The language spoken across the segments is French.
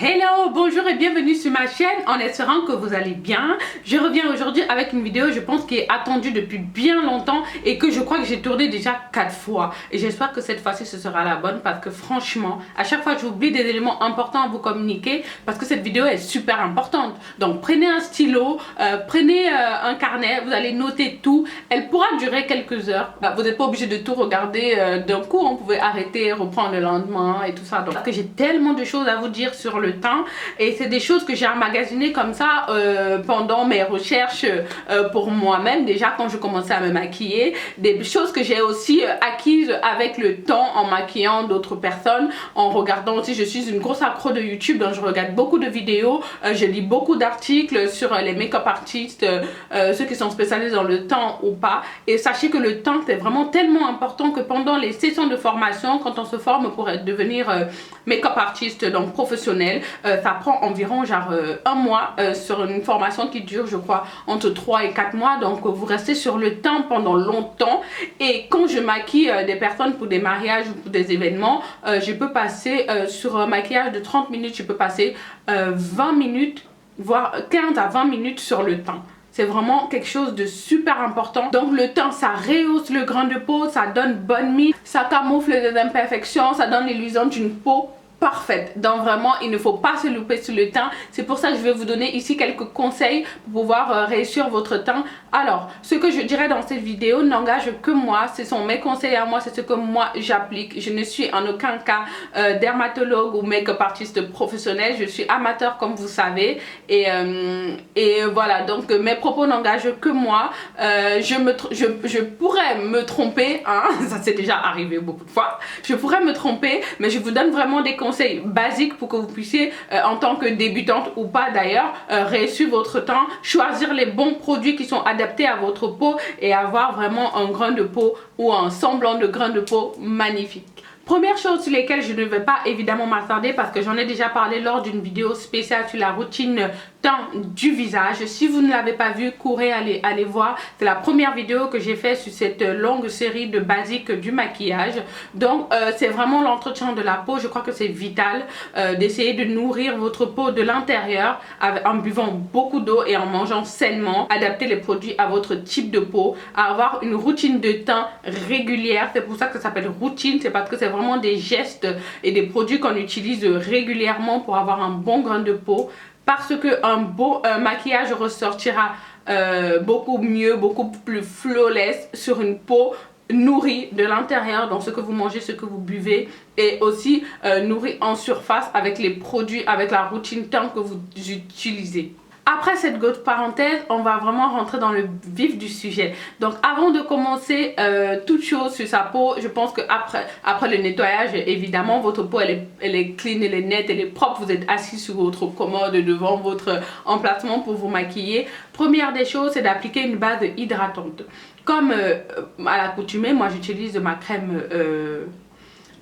Hello, bonjour et bienvenue sur ma chaîne en espérant que vous allez bien. Je reviens aujourd'hui avec une vidéo, je pense, qui est attendue depuis bien longtemps et que je crois que j'ai tourné déjà 4 fois. Et j'espère que cette fois-ci ce sera la bonne parce que franchement, à chaque fois j'oublie des éléments importants à vous communiquer parce que cette vidéo est super importante. Donc prenez un stylo, prenez un carnet, vous allez noter tout. Elle pourra durer quelques heures. Vous n'êtes pas obligé de tout regarder d'un coup, on pouvait arrêter, reprendre le lendemain et tout ça. Donc parce que j'ai tellement de choses à vous dire sur le temps et c'est des choses que j'ai emmagasinées comme ça pendant mes recherches pour moi-même, déjà quand je commençais à me maquiller, des choses que j'ai aussi acquises avec le temps en maquillant d'autres personnes, en regardant aussi. Je suis une grosse accro de YouTube, donc je regarde beaucoup de vidéos, je lis beaucoup d'articles sur les make-up artistes, ceux qui sont spécialisés dans le temps ou pas. Et sachez que le temps c'est vraiment tellement important que pendant les sessions de formation, quand on se forme pour devenir make-up artiste, donc professionnel, ça prend environ genre un mois sur une formation qui dure, je crois, entre 3 et 4 mois. Donc vous restez sur le temps pendant longtemps. Et quand je maquille des personnes pour des mariages ou pour des événements, je peux passer sur un maquillage de 30 minutes, je peux passer 20 minutes, voire 15 à 20 minutes sur le temps. C'est vraiment quelque chose de super important. Donc le temps, ça rehausse le grain de peau, ça donne bonne mine, ça camoufle les imperfections, ça donne l'illusion d'une peau parfaite. Donc vraiment il ne faut pas se louper sur le teint. C'est pour ça que je vais vous donner ici quelques conseils pour pouvoir réussir votre teint. Alors ce que je dirais dans cette vidéo n'engage que moi, ce sont mes conseils à moi, c'est ce que moi j'applique. Je ne suis en aucun cas dermatologue ou make-up artiste professionnel, je suis amateur comme vous savez et voilà, donc mes propos n'engagent que moi. Je pourrais me tromper, hein, ça s'est déjà arrivé beaucoup de fois, je pourrais me tromper, mais je vous donne vraiment des conseils basiques pour que vous puissiez en tant que débutante ou pas d'ailleurs réussir votre temps, choisir les bons produits qui sont adaptés à votre peau et avoir vraiment un grain de peau ou un semblant de grain de peau magnifique. Première chose sur lesquelles je ne vais pas évidemment m'attarder parce que j'en ai déjà parlé lors d'une vidéo spéciale sur la routine teint du visage. Si vous ne l'avez pas vu, courez, allez voir. C'est la première vidéo que j'ai fait sur cette longue série de basiques du maquillage. Donc c'est vraiment l'entretien de la peau. Je crois que c'est vital d'essayer de nourrir votre peau de l'intérieur en buvant beaucoup d'eau et en mangeant sainement. Adapter les produits à votre type de peau, à avoir une routine de teint régulière. C'est pour ça que ça s'appelle routine, c'est parce que c'est vraiment des gestes et des produits qu'on utilise régulièrement pour avoir un bon grain de peau, parce qu'un beau maquillage ressortira beaucoup mieux, beaucoup plus flawless sur une peau nourrie de l'intérieur dans ce que vous mangez, ce que vous buvez, et aussi nourrie en surface avec les produits, avec la routine teint que vous utilisez. Après cette grosse parenthèse, on va vraiment rentrer dans le vif du sujet. Donc avant de commencer toute chose sur sa peau, je pense que après le nettoyage, évidemment votre peau elle est clean, elle est nette, elle est propre. Vous êtes assis sur votre commode devant votre emplacement pour vous maquiller. Première des choses, c'est d'appliquer une base hydratante. Comme à l'accoutumée, moi j'utilise ma crème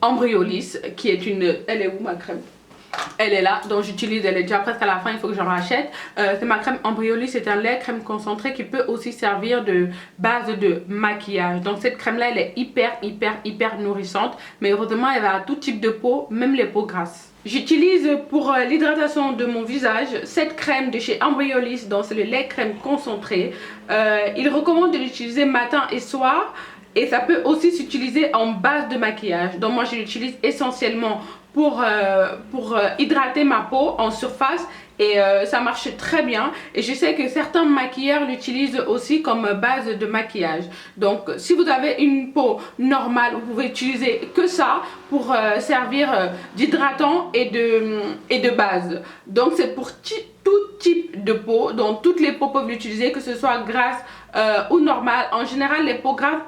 Embryolisse qui est une... Elle est où ma crème? Elle est là, donc j'utilise, elle est déjà presque à la fin, il faut que j'en rachète. C'est ma crème Embryolisse, c'est un lait crème concentré qui peut aussi servir de base de maquillage. Donc cette crème là elle est hyper nourrissante, mais heureusement elle va à tout type de peau, même les peaux grasses. J'utilise pour l'hydratation de mon visage cette crème de chez Embryolisse, donc c'est le lait crème concentré. Il recommande de l'utiliser matin et soir. Et ça peut aussi s'utiliser en base de maquillage. Donc moi je l'utilise essentiellement pour hydrater ma peau en surface. Et ça marche très bien. Et je sais que certains maquilleurs l'utilisent aussi comme base de maquillage. Donc si vous avez une peau normale, vous pouvez utiliser que ça pour servir d'hydratant et de base. Donc c'est pour tout type de peau. Donc toutes les peaux peuvent l'utiliser, que ce soit grasse ou normale. En général les peaux grasses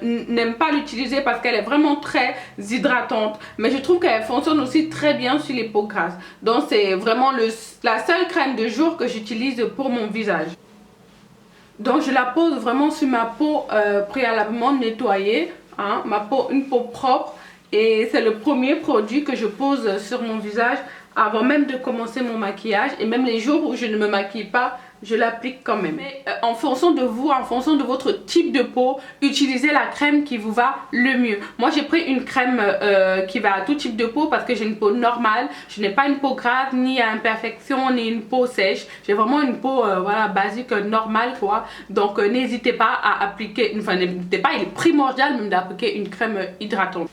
n'aiment pas l'utiliser parce qu'elle est vraiment très hydratante. Mais je trouve qu'elle fonctionne aussi très bien sur les peaux grasses. Donc c'est vraiment la seule crème de jour que j'utilise pour mon visage. Donc je la pose vraiment sur ma peau préalablement nettoyée, hein, une peau propre, et c'est le premier produit que je pose sur mon visage avant même de commencer mon maquillage. Et même les jours où je ne me maquille pas, je l'applique quand même. Mais en fonction de vous, en fonction de votre type de peau, utilisez la crème qui vous va le mieux. Moi j'ai pris une crème qui va à tout type de peau parce que j'ai une peau normale, je n'ai pas une peau grave, ni à imperfection, ni une peau sèche. J'ai vraiment une peau voilà, basique, normale quoi. Donc n'hésitez pas à appliquer, enfin n'hésitez pas, il est primordial même d'appliquer une crème hydratante.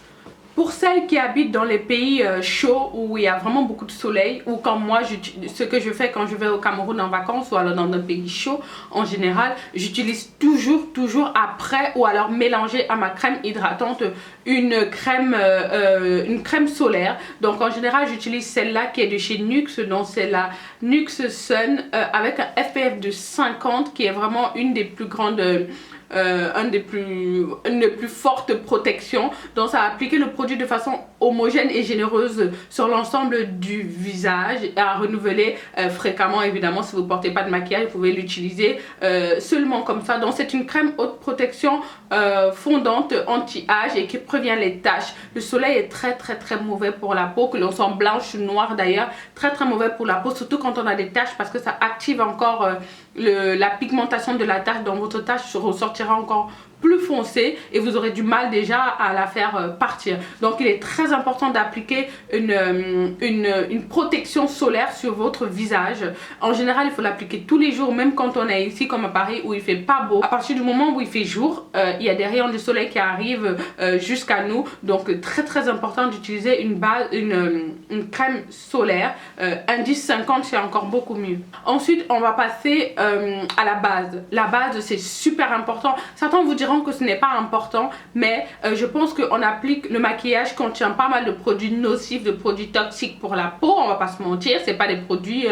Pour celles qui habitent dans les pays chauds où il y a vraiment beaucoup de soleil, ou comme moi, ce que je fais quand je vais au Cameroun en vacances ou alors dans un pays chaud, en général, j'utilise toujours après ou alors mélanger à ma crème hydratante une crème solaire. Donc en général, j'utilise celle-là qui est de chez NYX, donc c'est la NYX Sun avec un SPF de 50 qui est vraiment une des plus grandes... une des plus fortes protections. Donc ça va appliquer le produit de façon homogène et généreuse sur l'ensemble du visage et à renouveler fréquemment. Évidemment, si vous ne portez pas de maquillage, vous pouvez l'utiliser seulement comme ça. Donc c'est une crème haute protection fondante anti-âge et qui prévient les taches. Le soleil est très mauvais pour la peau, que l'on soit blanche ou noire d'ailleurs, très mauvais pour la peau, surtout quand on a des taches parce que ça active encore la pigmentation de la tache. Donc votre tache ressortira encore plus foncé et vous aurez du mal déjà à la faire partir. Donc il est très important d'appliquer une protection solaire sur votre visage. En général il faut l'appliquer tous les jours, même quand on est ici comme à Paris où il fait pas beau. À partir du moment où il fait jour, il y a des rayons de soleil qui arrivent jusqu'à nous. Donc très important d'utiliser une crème solaire. Indice 50 c'est encore beaucoup mieux. Ensuite on va passer à la base. La base c'est super important. Certains vous diront que ce n'est pas important, mais je pense qu'on applique, le maquillage contient pas mal de produits nocifs, de produits toxiques pour la peau, on va pas se mentir, c'est pas des produits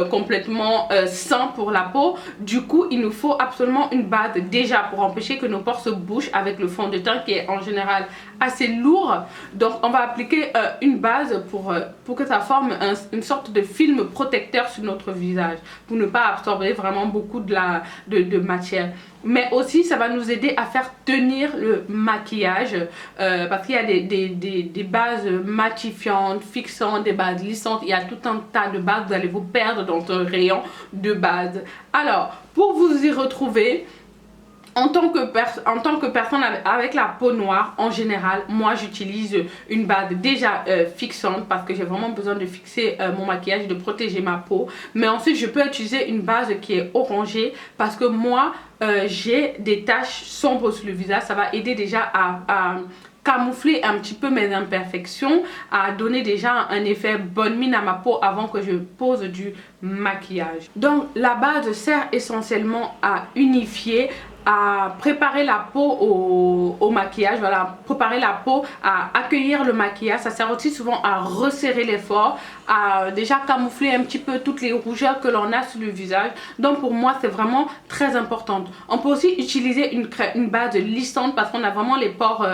complètement sains pour la peau. Du coup il nous faut absolument une base déjà pour empêcher que nos pores se bouchent avec le fond de teint qui est en général assez lourd. Donc on va appliquer une base pour que ça forme une sorte de film protecteur sur notre visage pour ne pas absorber vraiment beaucoup de matière. Mais aussi ça va nous aider à faire tenir le maquillage parce qu'il y a des bases matifiantes, fixantes, des bases lissantes, il y a tout un tas de bases, vous allez vous perdre dans un rayon de bases. Alors pour vous y retrouver, en tant que personne avec la peau noire, en général, moi j'utilise une base déjà fixante parce que j'ai vraiment besoin de fixer mon maquillage, de protéger ma peau. Mais ensuite je peux utiliser une base qui est orangée parce que moi j'ai des taches sombres sur le visage. Ça va aider déjà à camoufler un petit peu mes imperfections, à donner déjà un effet bonne mine à ma peau avant que je pose du maquillage. Donc la base sert essentiellement à unifier, à préparer la peau au maquillage, voilà, préparer la peau à accueillir le maquillage. Ça sert aussi souvent à resserrer les pores, à déjà camoufler un petit peu toutes les rougeurs que l'on a sur le visage. Donc pour moi c'est vraiment très important. On peut aussi utiliser une base lissante parce qu'on a vraiment les pores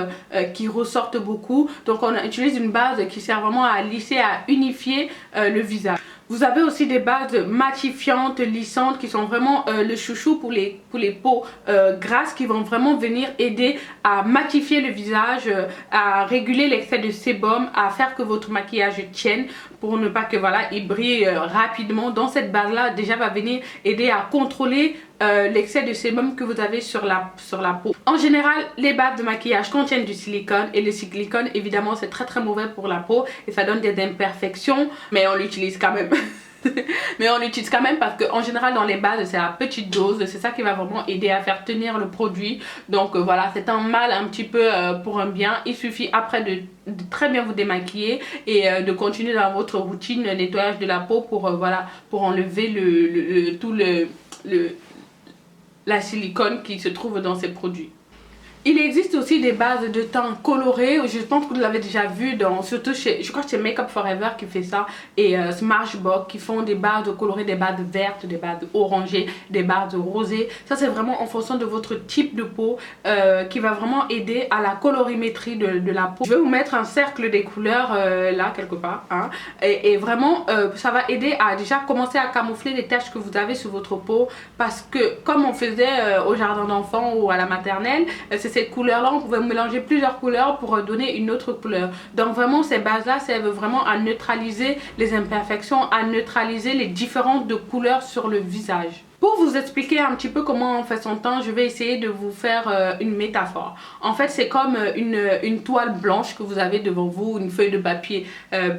qui ressortent beaucoup. Donc on utilise une base qui sert vraiment à lisser, à unifier le visage. Vous avez aussi des bases matifiantes, lissantes qui sont vraiment le chouchou pour les peaux grasses, qui vont vraiment venir aider à matifier le visage, à réguler l'excès de sébum, à faire que votre maquillage tienne pour ne pas que voilà il brille rapidement. Donc cette base là déjà va venir aider à contrôler l'excès de sébum que vous avez sur la peau. En général les bases de maquillage contiennent du silicone et le silicone évidemment c'est très mauvais pour la peau et ça donne des imperfections, mais on l'utilise quand même. Mais on l'utilise quand même parce qu'en général dans les bases c'est à petite dose, c'est ça qui va vraiment aider à faire tenir le produit. Donc voilà, c'est un mal un petit peu pour un bien. Il suffit après de très bien vous démaquiller et de continuer dans votre routine nettoyage de la peau pour voilà, pour enlever la silicone qui se trouve dans ces produits. Il existe aussi des bases de teint colorées, je pense que vous l'avez déjà vu surtout chez, je crois que c'est Make Up For Ever qui fait ça, et Smashbox qui font des bases colorées, des bases vertes, des bases orangées, des bases rosées. Ça c'est vraiment en fonction de votre type de peau qui va vraiment aider à la colorimétrie de la peau. Je vais vous mettre un cercle des couleurs là quelque part, hein, et vraiment ça va aider à déjà commencer à camoufler les taches que vous avez sur votre peau, parce que comme on faisait au jardin d'enfants ou à la maternelle, c'est cette couleur là, on pouvait mélanger plusieurs couleurs pour donner une autre couleur. Donc vraiment ces bases là servent vraiment à neutraliser les imperfections, à neutraliser les différences de couleurs sur le visage. Pour vous expliquer un petit peu comment on fait son teint, je vais essayer de vous faire une métaphore. En fait, c'est comme une toile blanche que vous avez devant vous, une feuille de papier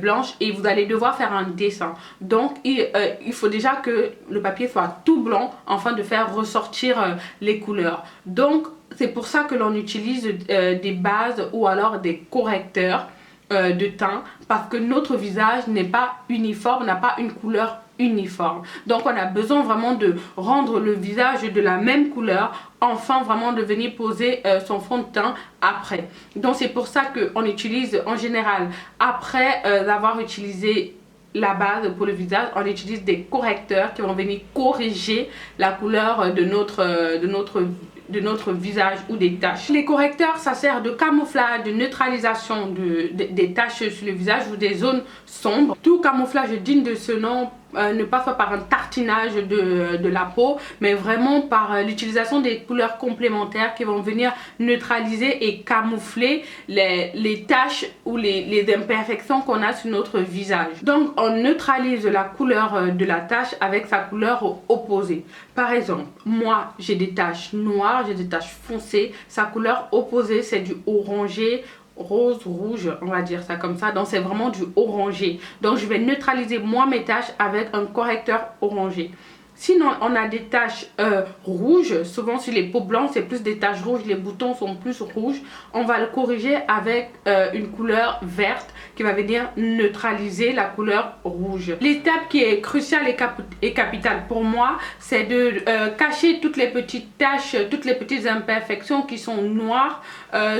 blanche, et vous allez devoir faire un dessin. Donc, il faut déjà que le papier soit tout blanc afin de faire ressortir les couleurs. Donc, c'est pour ça que l'on utilise des bases ou alors des correcteurs de teint, parce que notre visage n'est pas uniforme, n'a pas une couleur uniforme. Donc on a besoin vraiment de rendre le visage de la même couleur, enfin vraiment de venir poser son fond de teint après. Donc c'est pour ça qu'on utilise en général, après avoir utilisé la base pour le visage, on utilise des correcteurs qui vont venir corriger la couleur de notre visage ou des taches. Les correcteurs, ça sert de camouflage, de neutralisation des taches sur le visage ou des zones sombres. Tout camouflage digne de ce nom ne passe pas par un tartinage de la peau, mais vraiment par l'utilisation des couleurs complémentaires qui vont venir neutraliser et camoufler les taches ou les imperfections qu'on a sur notre visage. Donc on neutralise la couleur de la tache avec sa couleur opposée. Par exemple, moi j'ai des taches noires, j'ai des taches foncées, sa couleur opposée c'est du orangé, rose, rouge, on va dire ça comme ça. Donc c'est vraiment du orangé. Donc je vais neutraliser moi mes taches avec un correcteur orangé. Sinon on a des taches rouges, souvent sur les peaux blanches c'est plus des taches rouges, les boutons sont plus rouges. On va le corriger avec une couleur verte qui va venir neutraliser la couleur rouge. L'étape qui est cruciale et capitale pour moi, c'est de cacher toutes les petites taches, toutes les petites imperfections qui sont noires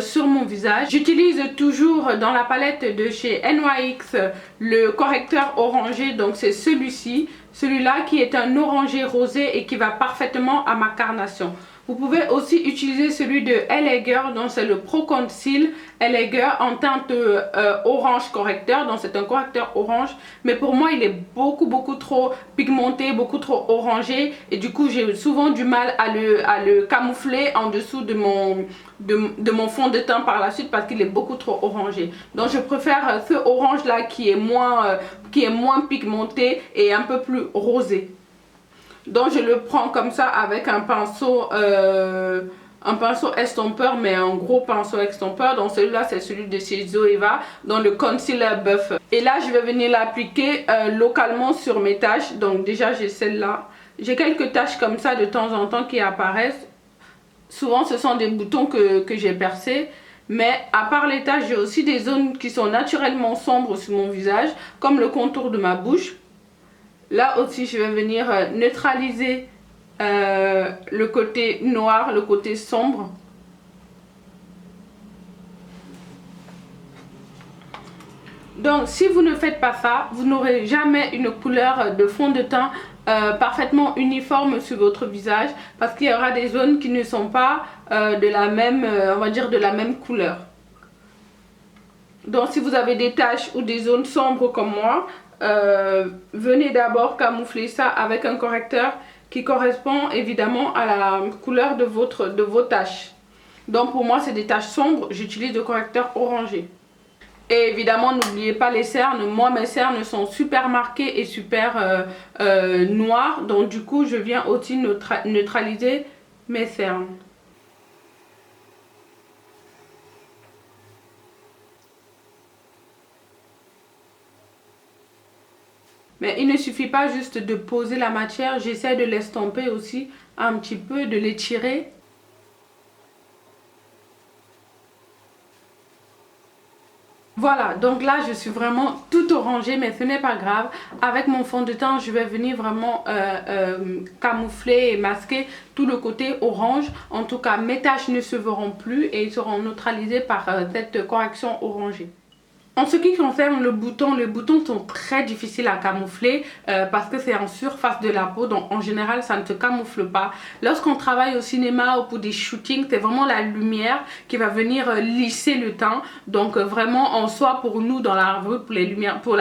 sur mon visage. J'utilise toujours dans la palette de chez NYX le correcteur orangé, donc c'est celui-ci. Celui-là qui est un orangé rosé et qui va parfaitement à ma carnation. Vous pouvez aussi utiliser celui de LA Girl, donc c'est le Pro Conceal LA Girl en teinte orange correcteur. Donc c'est un correcteur orange, mais pour moi il est beaucoup trop pigmenté, beaucoup trop orangé. Et du coup j'ai souvent du mal à le camoufler en dessous de mon fond de teint par la suite parce qu'il est beaucoup trop orangé. Donc je préfère ce orange là qui est moins pigmenté et un peu plus rosé. Donc je le prends comme ça avec un pinceau estompeur, mais un gros pinceau estompeur. Donc celui-là c'est celui de chez Zoeva, dans le concealer buff. Et là je vais venir l'appliquer localement sur mes taches. Donc déjà j'ai celle-là. J'ai quelques taches comme ça de temps en temps qui apparaissent. Souvent ce sont des boutons que j'ai percés. Mais à part les taches, j'ai aussi des zones qui sont naturellement sombres sur mon visage, comme le contour de ma bouche. Là aussi je vais venir neutraliser le côté noir, le côté sombre. Donc si vous ne faites pas ça, vous n'aurez jamais une couleur de fond de teint parfaitement uniforme sur votre visage, parce qu'il y aura des zones qui ne sont pas de la même, on va dire de la même couleur. Donc si vous avez des taches ou des zones sombres comme moi, venez d'abord camoufler ça avec un correcteur qui correspond évidemment à la couleur de vos taches. Donc pour moi c'est des taches sombres, j'utilise le correcteur orangé. Et évidemment n'oubliez pas les cernes. Moi mes cernes sont super marquées et super noires, donc du coup je viens aussi neutraliser mes cernes. Mais il ne suffit pas juste de poser la matière, j'essaie de l'estomper aussi un petit peu, de l'étirer. Voilà, donc là je suis vraiment tout orangée, mais ce n'est pas grave. Avec mon fond de teint, je vais venir vraiment camoufler et masquer tout le côté orange. En tout cas, mes taches ne se verront plus et ils seront neutralisés par cette correction orangée. En ce qui concerne le bouton, les boutons sont très difficiles à camoufler parce que c'est en surface de la peau, donc en général ça ne se camoufle pas. Lorsqu'on travaille au cinéma ou pour des shootings, c'est vraiment la lumière qui va venir lisser le teint. Donc vraiment en soi pour nous dans la rue, pour les lumières, pour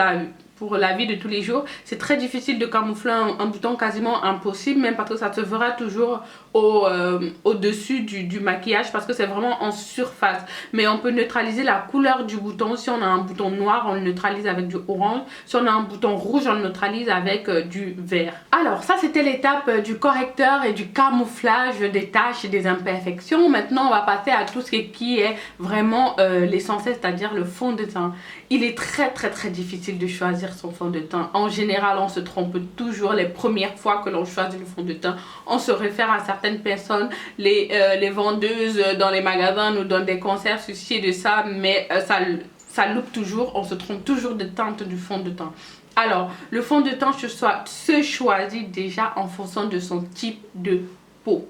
pour la vie de tous les jours. C'est très difficile de camoufler un bouton, quasiment impossible, même parce que ça se verra toujours au-dessus du maquillage, parce que c'est vraiment en surface. Mais on peut neutraliser la couleur du bouton. Si on a un bouton noir, on le neutralise avec du orange. Si on a un bouton rouge, on le neutralise avec du vert. Alors ça, c'était l'étape du correcteur et du camouflage des taches et des imperfections. Maintenant, on va passer à tout ce qui est vraiment l'essentiel, c'est-à-dire le fond de teint. Il est très difficile de choisir son fond de teint. En général, on se trompe toujours les premières fois que l'on choisit le fond de teint. On se réfère à certaines personnes, les vendeuses dans les magasins nous donnent des conseils sur ci et de ça, mais ça loupe toujours, on se trompe toujours de teinte du fond de teint. Alors, le fond de teint se choisit déjà en fonction de son type de peau.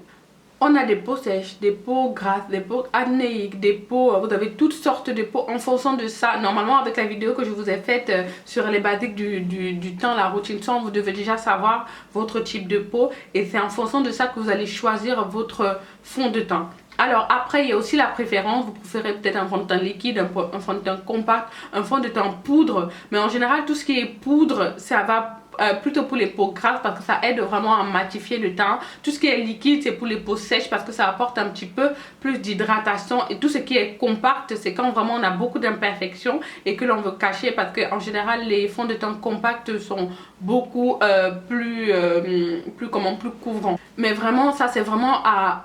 On a des peaux sèches, des peaux grasses, des peaux acnéiques, des peaux, vous avez toutes sortes de peaux en fonction de ça. Normalement, avec la vidéo que je vous ai faite sur les basiques du teint, la routine teint, vous devez déjà savoir votre type de peau. Et c'est en fonction de ça que vous allez choisir votre fond de teint. Alors après, il y a aussi la préférence. Vous préférez peut-être un fond de teint liquide, un fond de teint compact, un fond de teint poudre. Mais en général, tout ce qui est poudre, ça va plutôt pour les peaux grasses parce que ça aide vraiment à matifier le teint. Tout ce qui est liquide, c'est pour les peaux sèches parce que ça apporte un petit peu plus d'hydratation. Et tout ce qui est compact, c'est quand vraiment on a beaucoup d'imperfections et que l'on veut cacher, parce que en général les fonds de teint compacts sont beaucoup plus couvrants. Mais vraiment, ça c'est vraiment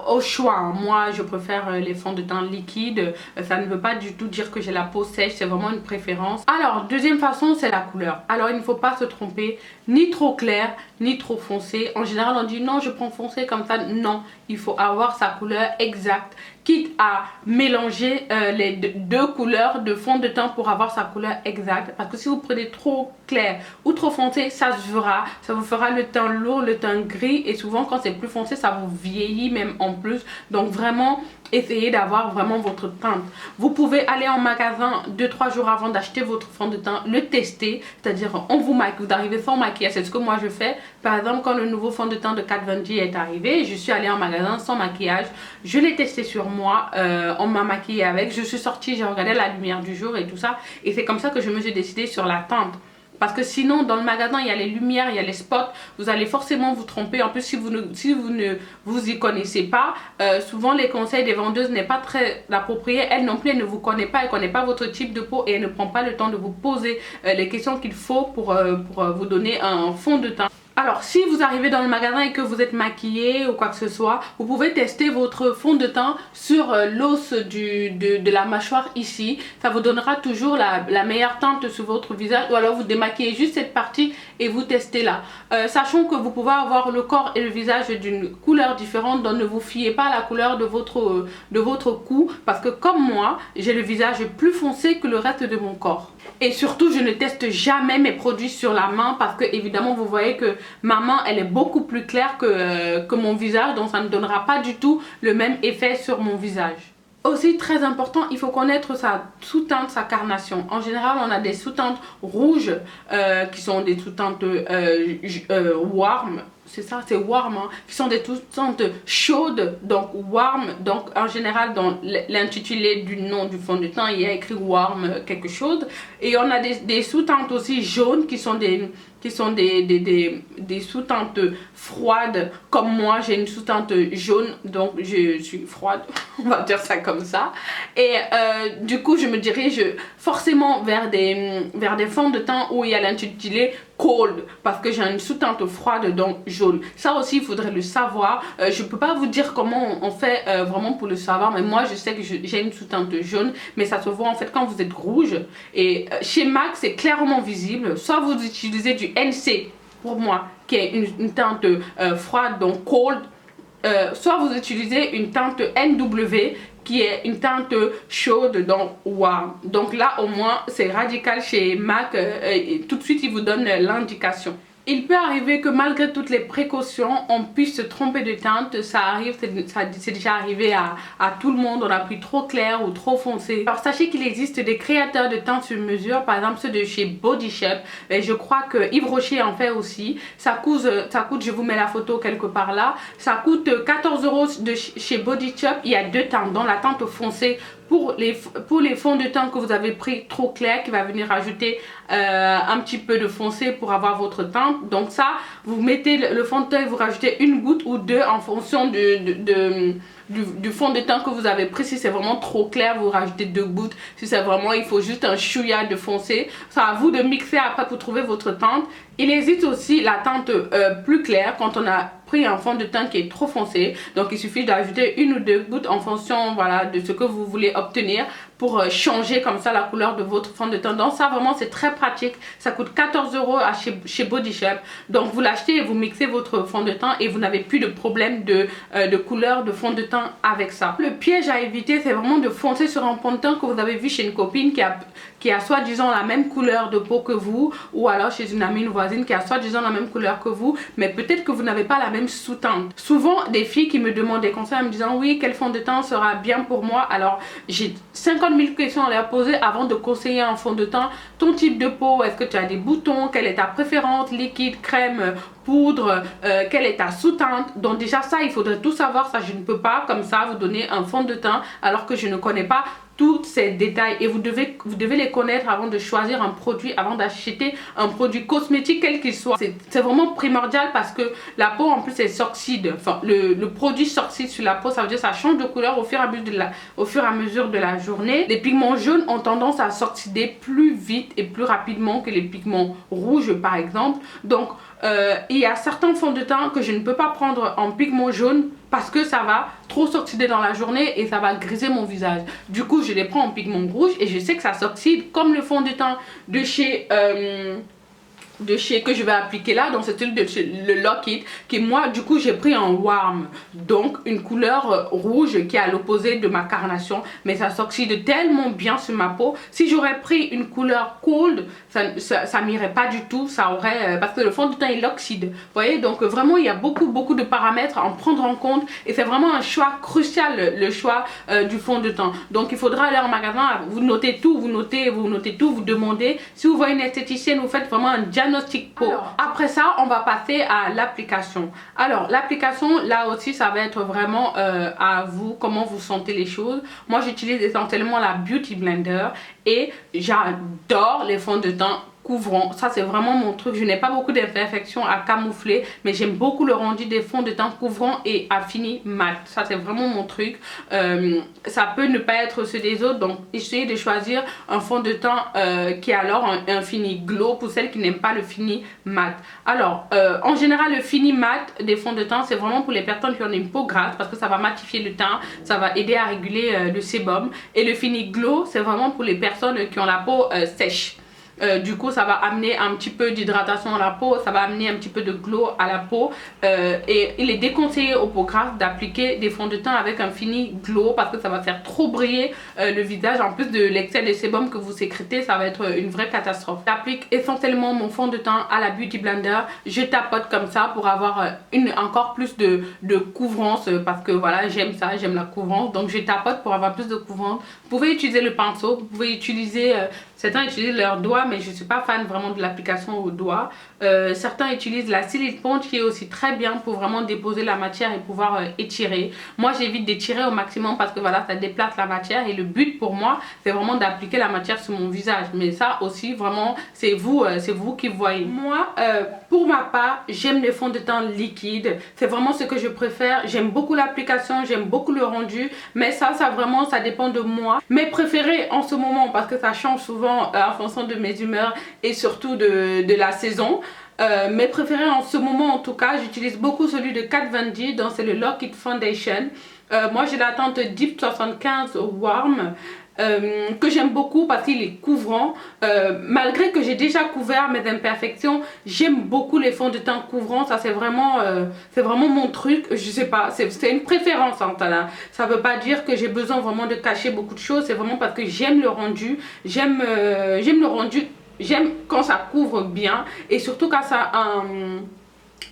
au choix. Moi, je préfère les fonds de teint liquides. Ça ne veut pas du tout dire que j'ai la peau sèche, c'est vraiment une préférence. Alors, deuxième façon, c'est la couleur. Alors, il ne faut pas se tromper, ni trop clair, ni trop foncé. En général, on dit non, je prends foncé comme ça. Non, il faut avoir sa couleur exacte, quitte à mélanger les deux couleurs de fond de teint pour avoir sa couleur exacte. Parce que si vous prenez trop clair ou trop foncé, ça se verra, ça vous fera le teint lourd, le teint gris, et souvent quand c'est plus foncé, ça vous vieillit même en plus. Donc vraiment, essayez d'avoir vraiment votre teinte. Vous pouvez aller en magasin 2-3 jours avant d'acheter votre fond de teint, le tester, c'est-à-dire on vous maquille, vous arrivez sans maquillage. C'est ce que moi je fais. Par exemple, quand le nouveau fond de teint de Kat Von D est arrivé, je suis allée en magasin sans maquillage, je l'ai testé sur moi, on m'a maquillé avec, je suis sortie, j'ai regardé la lumière du jour et tout ça, et c'est comme ça que je me suis décidée sur la teinte. Parce que sinon, dans le magasin, il y a les lumières, il y a les spots. Vous allez forcément vous tromper. En plus, si vous ne vous y connaissez pas, souvent les conseils des vendeuses n'est pas très approprié. Elle non plus, elle ne vous connaît pas. Elle ne connaît pas votre type de peau et elle ne prend pas le temps de vous poser les questions qu'il faut pour vous donner un fond de teint. Alors, si vous arrivez dans le magasin et que vous êtes maquillé ou quoi que ce soit, vous pouvez tester votre fond de teint sur l'os de la mâchoire ici. Ça vous donnera toujours la meilleure teinte sur votre visage. Ou alors vous démaquillez juste cette partie et vous testez là. Sachant que vous pouvez avoir le corps et le visage d'une couleur différente, donc ne vous fiez pas à la couleur de votre cou. Parce que comme moi, j'ai le visage plus foncé que le reste de mon corps. Et surtout, je ne teste jamais mes produits sur la main parce que évidemment vous voyez que ma main elle est beaucoup plus claire que mon visage, donc ça ne donnera pas du tout le même effet sur mon visage. Aussi très important, il faut connaître sa sous-teinte, sa carnation. En général, on a des sous-teintes rouges qui sont des sous-teintes warm. C'est ça, c'est warm, hein, qui sont des sous-teintes chaudes, donc warm. Donc en général, dans l'intitulé du nom du fond de teint, il y a écrit warm quelque chose. Et on a des sous-teintes aussi jaunes qui sont des sous-teintes froides. Comme moi, j'ai une sous-teinte jaune, donc je suis froide, on va dire ça comme ça. Et du coup, je me dirige forcément vers des fonds de teint où il y a l'intitulé cold, parce que j'ai une sous-teinte froide, donc jaune. Ça aussi, il faudrait le savoir. Je peux pas vous dire comment on fait vraiment pour le savoir, mais moi, je sais que j'ai une sous-teinte jaune, mais ça se voit en fait quand vous êtes rouge. Et chez MAC, c'est clairement visible. Soit vous utilisez du NC, pour moi, qui est une teinte froide, donc cold. Soit vous utilisez une teinte NW, qui est une teinte chaude, donc warm. Donc là au moins c'est radical chez MAC, et tout de suite il vous donne l'indication. Il peut arriver que malgré toutes les précautions, on puisse se tromper de teinte. Ça arrive, c'est déjà arrivé à tout le monde. On a pris trop clair ou trop foncé. Alors sachez qu'il existe des créateurs de teintes sur mesure. Par exemple ceux de chez Body Shop. Et je crois que Yves Rocher en fait aussi. Ça coûte, je vous mets la photo quelque part là. Ça coûte 14 € de chez Body Shop. Il y a deux teintes. Dans la teinte foncée pour les fonds de teint que vous avez pris trop clair, qui va venir ajouter un petit peu de foncé pour avoir votre teinte. Donc ça, vous mettez le fond de teint et vous rajoutez une goutte ou deux en fonction du fond de teint que vous avez pris. Si c'est vraiment trop clair, vous rajoutez 2 gouttes. Si c'est vraiment, il faut juste un chouïa de foncé. C'est à vous de mixer après pour trouver votre teinte. Il existe aussi la teinte plus claire quand on a pris un fond de teint qui est trop foncé. Donc il suffit d'ajouter 1 ou 2 gouttes en fonction, voilà, de ce que vous voulez obtenir pour changer comme ça la couleur de votre fond de teint. Donc ça vraiment c'est très pratique. Ça coûte 14 € chez Body Shop. Donc vous l'achetez et vous mixez votre fond de teint et vous n'avez plus de problème de couleur de fond de teint avec ça. Le piège à éviter, c'est vraiment de foncer sur un fond de teint que vous avez vu chez une copine qui a soi-disant la même couleur de peau que vous, ou alors chez une amie, une voisine qui a soi-disant la même couleur que vous, mais peut-être que vous n'avez pas la même sous-teinte. Souvent des filles qui me demandent des conseils en me disant oui, quel fond de teint sera bien pour moi. Alors j'ai 50 000 questions à leur poser avant de conseiller un fond de teint. Ton type de peau, est-ce que tu as des boutons, quelle est ta préférence, liquide, crème, poudre, quelle est ta sous-teinte. Donc déjà ça, il faudrait tout savoir. Ça, je ne peux pas comme ça vous donner un fond de teint alors que je ne connais pas tous ces détails, et vous devez les connaître avant de choisir un produit, avant d'acheter un produit cosmétique quel qu'il soit. C'est vraiment primordial parce que la peau en plus elle s'oxyde. Enfin le produit s'oxyde sur la peau, ça veut dire que ça change de couleur au fur et à mesure de la journée. Les pigments jaunes ont tendance à s'oxyder plus vite et plus rapidement que les pigments rouges par exemple. Donc il y a certains fonds de teint que je ne peux pas prendre en pigment jaune parce que ça va trop s'oxyder dans la journée et ça va griser mon visage. Du coup je les prends en pigment rouge et je sais que ça s'oxyde comme le fond de teint de chez que je vais appliquer là. Donc c'est celui de chez le Lock It, qui moi du coup j'ai pris en warm, donc une couleur rouge qui est à l'opposé de ma carnation, mais ça s'oxyde tellement bien sur ma peau. Si j'aurais pris une couleur cold, ça m'irait pas du tout, ça aurait parce que le fond de teint il oxyde, vous voyez. Donc vraiment il y a beaucoup de paramètres à en prendre en compte et c'est vraiment un choix crucial, le choix du fond de teint. Donc il faudra aller en magasin, vous notez tout, vous notez tout, vous demandez. Si vous voyez une esthéticienne, vous faites vraiment un diagnostic peau. Alors, après ça, on va passer à l'application. Alors, l'application, là aussi, ça va être vraiment à vous, comment vous sentez les choses. Moi, j'utilise essentiellement la Beauty Blender et j'adore les fonds de teint couvrant. Ça c'est vraiment mon truc. Je n'ai pas beaucoup d'imperfections à camoufler, mais j'aime beaucoup le rendu des fonds de teint couvrant et affini mat. Ça c'est vraiment mon truc. Ça peut ne pas être ceux des autres, donc essayez de choisir un fond de teint qui est alors un fini glow pour celles qui n'aiment pas le fini mat. Alors en général le fini mat des fonds de teint c'est vraiment pour les personnes qui ont une peau grasse parce que ça va matifier le teint, ça va aider à réguler le sébum. Et le fini glow c'est vraiment pour les personnes qui ont la peau sèche. Du coup ça va amener un petit peu d'hydratation à la peau, ça va amener un petit peu de glow à la peau et il est déconseillé aux peaux grasses d'appliquer des fonds de teint avec un fini glow parce que ça va faire trop briller le visage. En plus de l'excès de sébum que vous sécrétez, ça va être une vraie catastrophe. J'applique essentiellement mon fond de teint à la Beauty Blender, je tapote comme ça pour avoir encore plus de couvrance parce que voilà j'aime ça, j'aime la couvrance, donc je tapote pour avoir plus de couvrance. Vous pouvez utiliser le pinceau, vous pouvez utiliser certains utilisent leurs doigts, mais je ne suis pas fan vraiment de l'application aux doigts. Certains utilisent la Silly Sponge qui est aussi très bien pour vraiment déposer la matière et pouvoir étirer. Moi j'évite d'étirer au maximum parce que voilà ça déplace la matière et le but pour moi c'est vraiment d'appliquer la matière sur mon visage. Mais ça aussi vraiment c'est vous qui voyez. Moi pour ma part j'aime les fonds de teint liquides. C'est vraiment ce que je préfère. J'aime beaucoup l'application, j'aime beaucoup le rendu. Mais ça vraiment ça dépend de moi. Mes préférés en ce moment parce que ça change souvent en fonction de mes humeurs et surtout de la saison. Mes préférés en ce moment en tout cas, j'utilise beaucoup celui de Kat Von D, donc c'est le Lock It Foundation. Moi j'ai la teinte Deep 75 Warm que j'aime beaucoup parce qu'il est couvrant. Malgré que j'ai déjà couvert mes imperfections, j'aime beaucoup les fonds de teint couvrants. Ça c'est vraiment mon truc. Je sais pas, c'est une préférence hein, ça veut pas dire que j'ai besoin vraiment de cacher beaucoup de choses. C'est vraiment parce que j'aime le rendu. J'aime le rendu. J'aime quand ça couvre bien et surtout quand ça a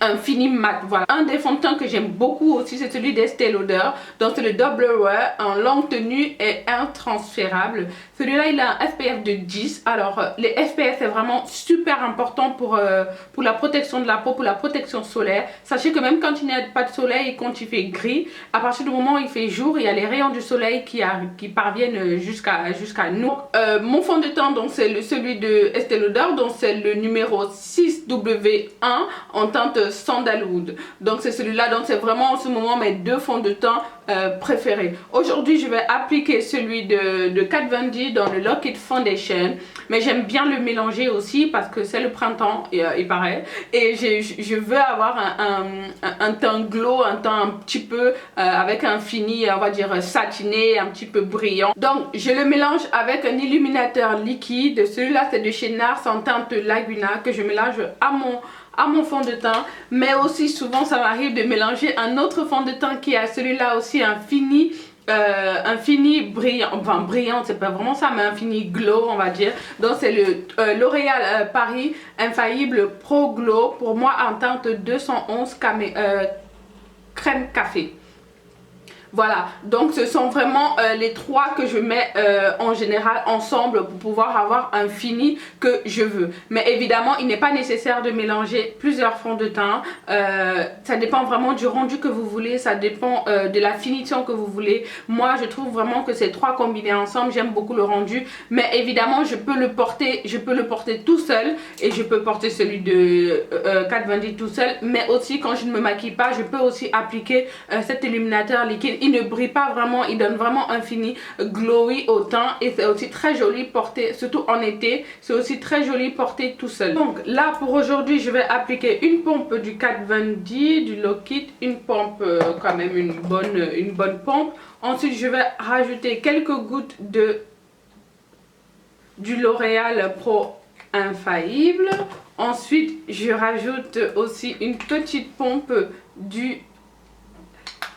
un fini mat. Voilà, un des fonds de teint que j'aime beaucoup aussi, c'est celui d'Estée Lauder. Donc c'est le Double Wear en longue tenue et intransférable. Celui-là il a un SPF de 10. Alors les SPF c'est vraiment super important pour la protection de la peau, pour la protection solaire. Sachez que même quand il n'y a pas de soleil, quand il fait gris, à partir du moment où il fait jour, il y a les rayons du soleil qui parviennent jusqu'à nous. Mon fond de teint donc c'est celui de Estée Lauder, donc c'est le numéro 6W1 en teinte Sandalwood. Donc c'est celui-là, donc c'est vraiment en ce moment mes deux fonds de teint préférés. Aujourd'hui je vais appliquer celui de Kat Von D dans le Lock It Foundation, mais j'aime bien le mélanger aussi parce que c'est le printemps, il paraît, et je veux avoir un teint glow, un teint un petit peu avec un fini, on va dire satiné, un petit peu brillant. Donc je le mélange avec un illuminateur liquide. Celui-là c'est de chez NARS en teinte Laguna que je mélange à mon fond de teint, mais aussi souvent ça m'arrive de mélanger un autre fond de teint qui a celui-là aussi un fini brillant, enfin brillant c'est pas vraiment ça, mais un fini glow on va dire. Donc c'est le L'Oréal Paris Infaillible Pro Glow, pour moi en teinte 211 crème café. Voilà, donc ce sont vraiment les trois que je mets en général ensemble pour pouvoir avoir un fini que je veux. Mais évidemment, il n'est pas nécessaire de mélanger plusieurs fonds de teint. Ça dépend vraiment du rendu que vous voulez, ça dépend de la finition que vous voulez. Moi, je trouve vraiment que ces trois combinés ensemble, j'aime beaucoup le rendu. Mais évidemment, je peux le porter tout seul et je peux porter celui de Kat Von D tout seul. Mais aussi, quand je ne me maquille pas, je peux aussi appliquer cet illuminateur liquide. Il ne brille pas vraiment, il donne vraiment un fini glowy au teint et c'est aussi très joli porté, surtout en été, c'est aussi très joli porté tout seul. Donc là pour aujourd'hui je vais appliquer une pompe du Kat Von D, du Lock It, une pompe quand même une bonne pompe. Ensuite je vais rajouter quelques gouttes du L'Oréal Pro Infaillible. Ensuite je rajoute aussi une petite pompe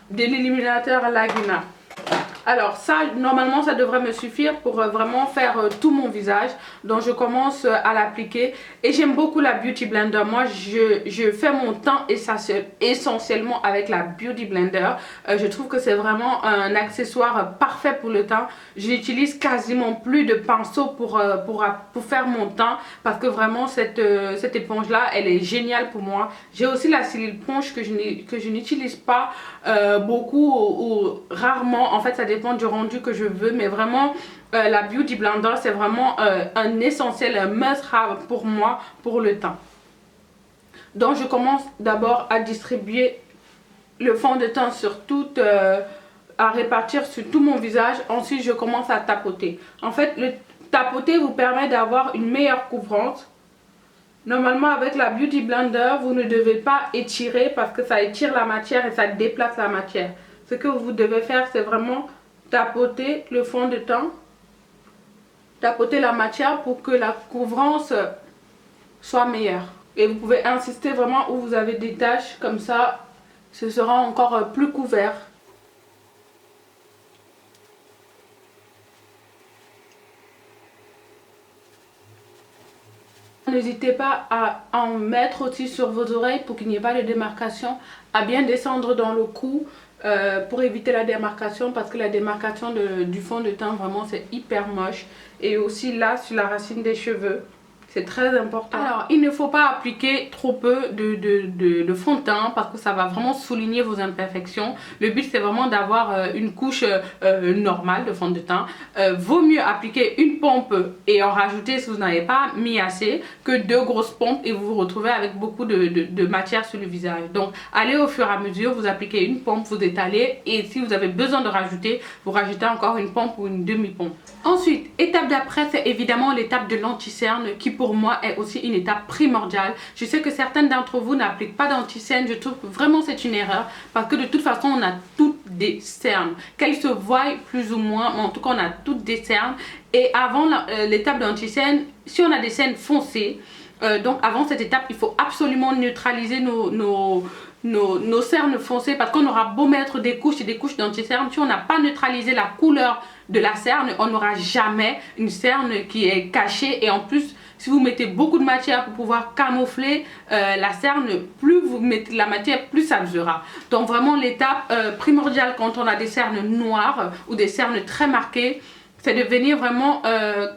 de l'illuminateur Laguna. Alors ça, normalement, ça devrait me suffire pour vraiment faire tout mon visage. Donc je commence à l'appliquer. Et j'aime beaucoup la Beauty Blender. Moi, je fais mon teint essentiellement avec la Beauty Blender. Je trouve que c'est vraiment un accessoire parfait pour le teint. Je n'utilise quasiment plus de pinceau pour faire mon teint. Parce que vraiment, cette éponge-là, elle est géniale pour moi. J'ai aussi la Cils Ponge que je n'utilise pas beaucoup ou rarement. En fait, ça dépend du rendu que je veux, mais vraiment la Beauty Blender c'est vraiment un essentiel, un must-have pour moi pour le teint. Donc je commence d'abord à distribuer le fond de teint sur à répartir sur tout mon visage. Ensuite je commence à tapoter. En fait le tapoter vous permet d'avoir une meilleure couvrance. Normalement avec la Beauty Blender vous ne devez pas étirer parce que ça étire la matière et ça déplace la matière. Ce que vous devez faire c'est vraiment tapoter le fond de teint, tapoter la matière pour que la couvrance soit meilleure. Et vous pouvez insister vraiment où vous avez des taches, comme ça ce sera encore plus couvert. N'hésitez pas à en mettre aussi sur vos oreilles pour qu'il n'y ait pas de démarcation, à bien descendre dans le cou pour éviter la démarcation, parce que la démarcation du fond de teint vraiment c'est hyper moche. Et aussi là sur la racine des cheveux, c'est très important. Alors il ne faut pas appliquer trop peu de fond de teint parce que ça va vraiment souligner vos imperfections. Le but c'est vraiment d'avoir une couche normale de fond de teint. Vaut mieux appliquer une pompe et en rajouter si vous n'avez pas mis assez, que deux grosses pompes et vous vous retrouvez avec beaucoup de matière sur le visage. Donc allez au fur et à mesure, vous appliquez une pompe, vous étalez, et si vous avez besoin de rajouter, vous rajoutez encore une pompe ou une demi-pompe. Ensuite, étape d'après, c'est évidemment l'étape de l'anti-cerne qui pour moi est aussi une étape primordiale. Je sais que certaines d'entre vous n'appliquent pas d'anti-cerne, je trouve que vraiment c'est une erreur parce que de toute façon on a toutes des cernes, qu'elles se voient plus ou moins, mais en tout cas on a toutes des cernes. Et avant l'étape d'anti-cerne, si on a des cernes foncées, donc avant cette étape il faut absolument neutraliser nos cernes foncées, parce qu'on aura beau mettre des couches et des couches d'anti-cerne, si on n'a pas neutralisé la couleur de la cerne, on n'aura jamais une cerne qui est cachée. Et en plus si vous mettez beaucoup de matière pour pouvoir camoufler la cerne, plus vous mettez la matière, plus ça sera. Donc vraiment l'étape primordiale quand on a des cernes noires ou des cernes très marquées, c'est de venir vraiment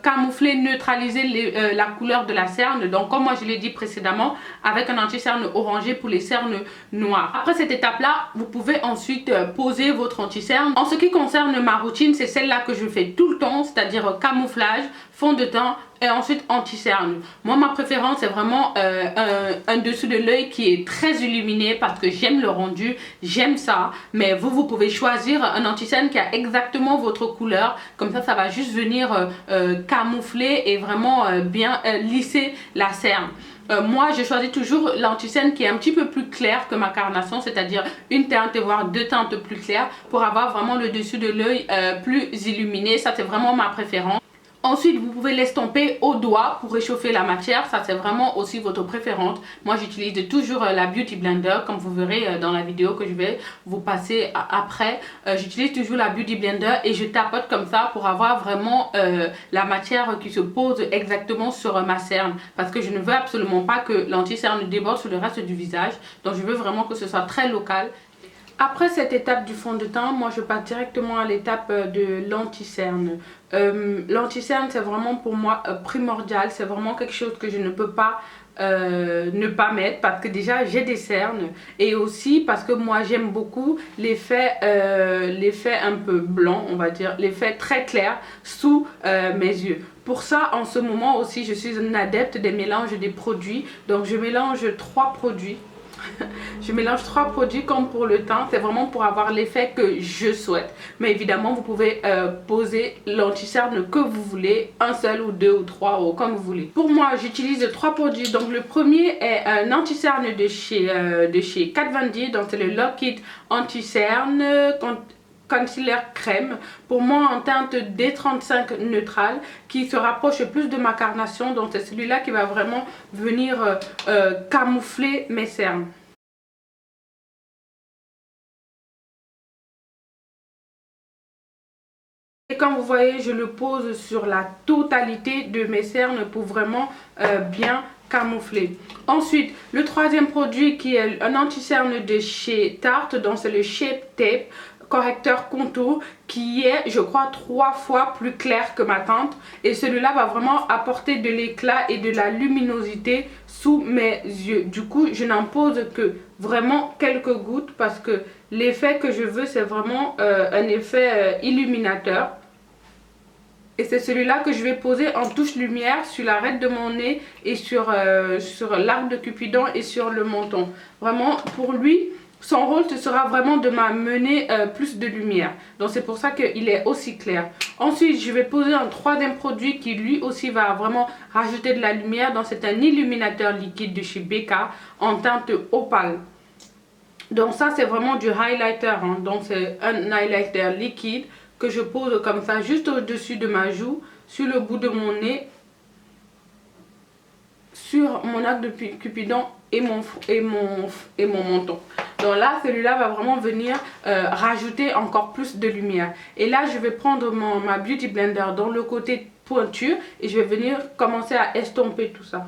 camoufler, neutraliser la couleur de la cerne. Donc comme moi je l'ai dit précédemment, avec un anti-cerne orangé pour les cernes noires. Après cette étape là, vous pouvez ensuite poser votre anti-cerne. En ce qui concerne ma routine, c'est celle-là que je fais tout le temps, c'est-à-dire camouflage, fond de teint et ensuite anti-cerne. Moi ma préférence c'est vraiment un dessous de l'œil qui est très illuminé parce que j'aime le rendu, j'aime ça. Mais vous pouvez choisir un anti-cerne qui a exactement votre couleur, comme ça va juste venir camoufler et vraiment bien lisser la cerne. Moi je choisis toujours l'anti-cerne qui est un petit peu plus clair que ma carnation, c'est-à-dire une teinte voire deux teintes plus claires pour avoir vraiment le dessus de l'œil plus illuminé. Ça c'est vraiment ma préférence. Ensuite, vous pouvez l'estomper au doigt pour réchauffer la matière. Ça, c'est vraiment aussi votre préférence. Moi, j'utilise toujours la Beauty Blender, comme vous verrez dans la vidéo que je vais vous passer après. J'utilise toujours la Beauty Blender et je tapote comme ça pour avoir vraiment la matière qui se pose exactement sur ma cerne. Parce que je ne veux absolument pas que l'anti-cerne déborde sur le reste du visage. Donc, je veux vraiment que ce soit très local. Après cette étape du fond de teint, moi je passe directement à l'étape de l'anti-cerne. L'anti-cerne c'est vraiment pour moi primordial, c'est vraiment quelque chose que je ne peux pas ne pas mettre parce que déjà j'ai des cernes et aussi parce que moi j'aime beaucoup l'effet un peu blanc, on va dire, l'effet très clair sous mes yeux. Pour ça, en ce moment aussi, je suis une adepte des mélanges des produits. Donc je mélange 3 produits. Je mélange 3 produits comme pour le teint, c'est vraiment pour avoir l'effet que je souhaite. Mais évidemment, vous pouvez poser l'anti-cerne que vous voulez, un seul ou 2 ou 3 ou comme vous voulez. Pour moi, j'utilise 3 produits. Donc le premier est un anti-cerne de chez Kat Von D, donc c'est le Lock It Anti-Cerne Concealer Crème, pour moi en teinte D35 neutrale, qui se rapproche plus de ma carnation. Donc c'est celui-là qui va vraiment venir camoufler mes cernes. Et comme vous voyez, je le pose sur la totalité de mes cernes pour vraiment bien camoufler. Ensuite, le troisième produit qui est un anti-cerne de chez Tarte, donc c'est le Shape Tape correcteur contour, qui est je crois 3 fois plus clair que ma teinte, et celui-là va vraiment apporter de l'éclat et de la luminosité sous mes yeux. Du coup je n'en pose que vraiment quelques gouttes parce que l'effet que je veux c'est vraiment un effet illuminateur. Et c'est celui-là que je vais poser en touche lumière sur l'arête de mon nez et sur l'arc de Cupidon et sur le menton. Vraiment pour lui, son rôle ce sera vraiment de m'amener plus de lumière. Donc c'est pour ça qu'il est aussi clair. Ensuite je vais poser un troisième produit qui lui aussi va vraiment rajouter de la lumière. Donc c'est un illuminateur liquide de chez Becca en teinte opale. Donc ça c'est vraiment du highlighter, hein. Donc c'est un highlighter liquide que je pose comme ça juste au-dessus de ma joue, sur le bout de mon nez, sur mon arc de Cupidon et mon menton. Donc là celui-là va vraiment venir rajouter encore plus de lumière. Et là je vais prendre ma Beauty Blender dans le côté pointure et je vais venir commencer à estomper tout ça.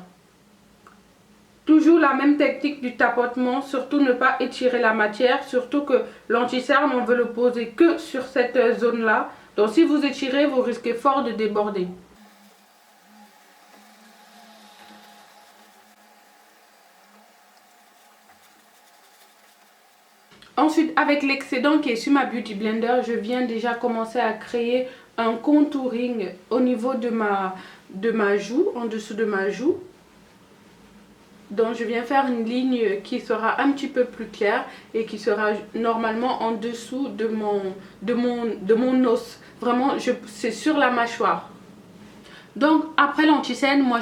Toujours la même technique du tapotement, surtout ne pas étirer la matière, surtout que l'anti-cerne on veut le poser que sur cette zone là. Donc si vous étirez, vous risquez fort de déborder. Ensuite, avec l'excédent qui est sur ma Beauty Blender, je viens déjà commencer à créer un contouring au niveau de ma joue, en dessous de ma joue. Donc je viens faire une ligne qui sera un petit peu plus claire et qui sera normalement en dessous de mon os. Vraiment, c'est sur la mâchoire. Donc après l'anti-cerne, moi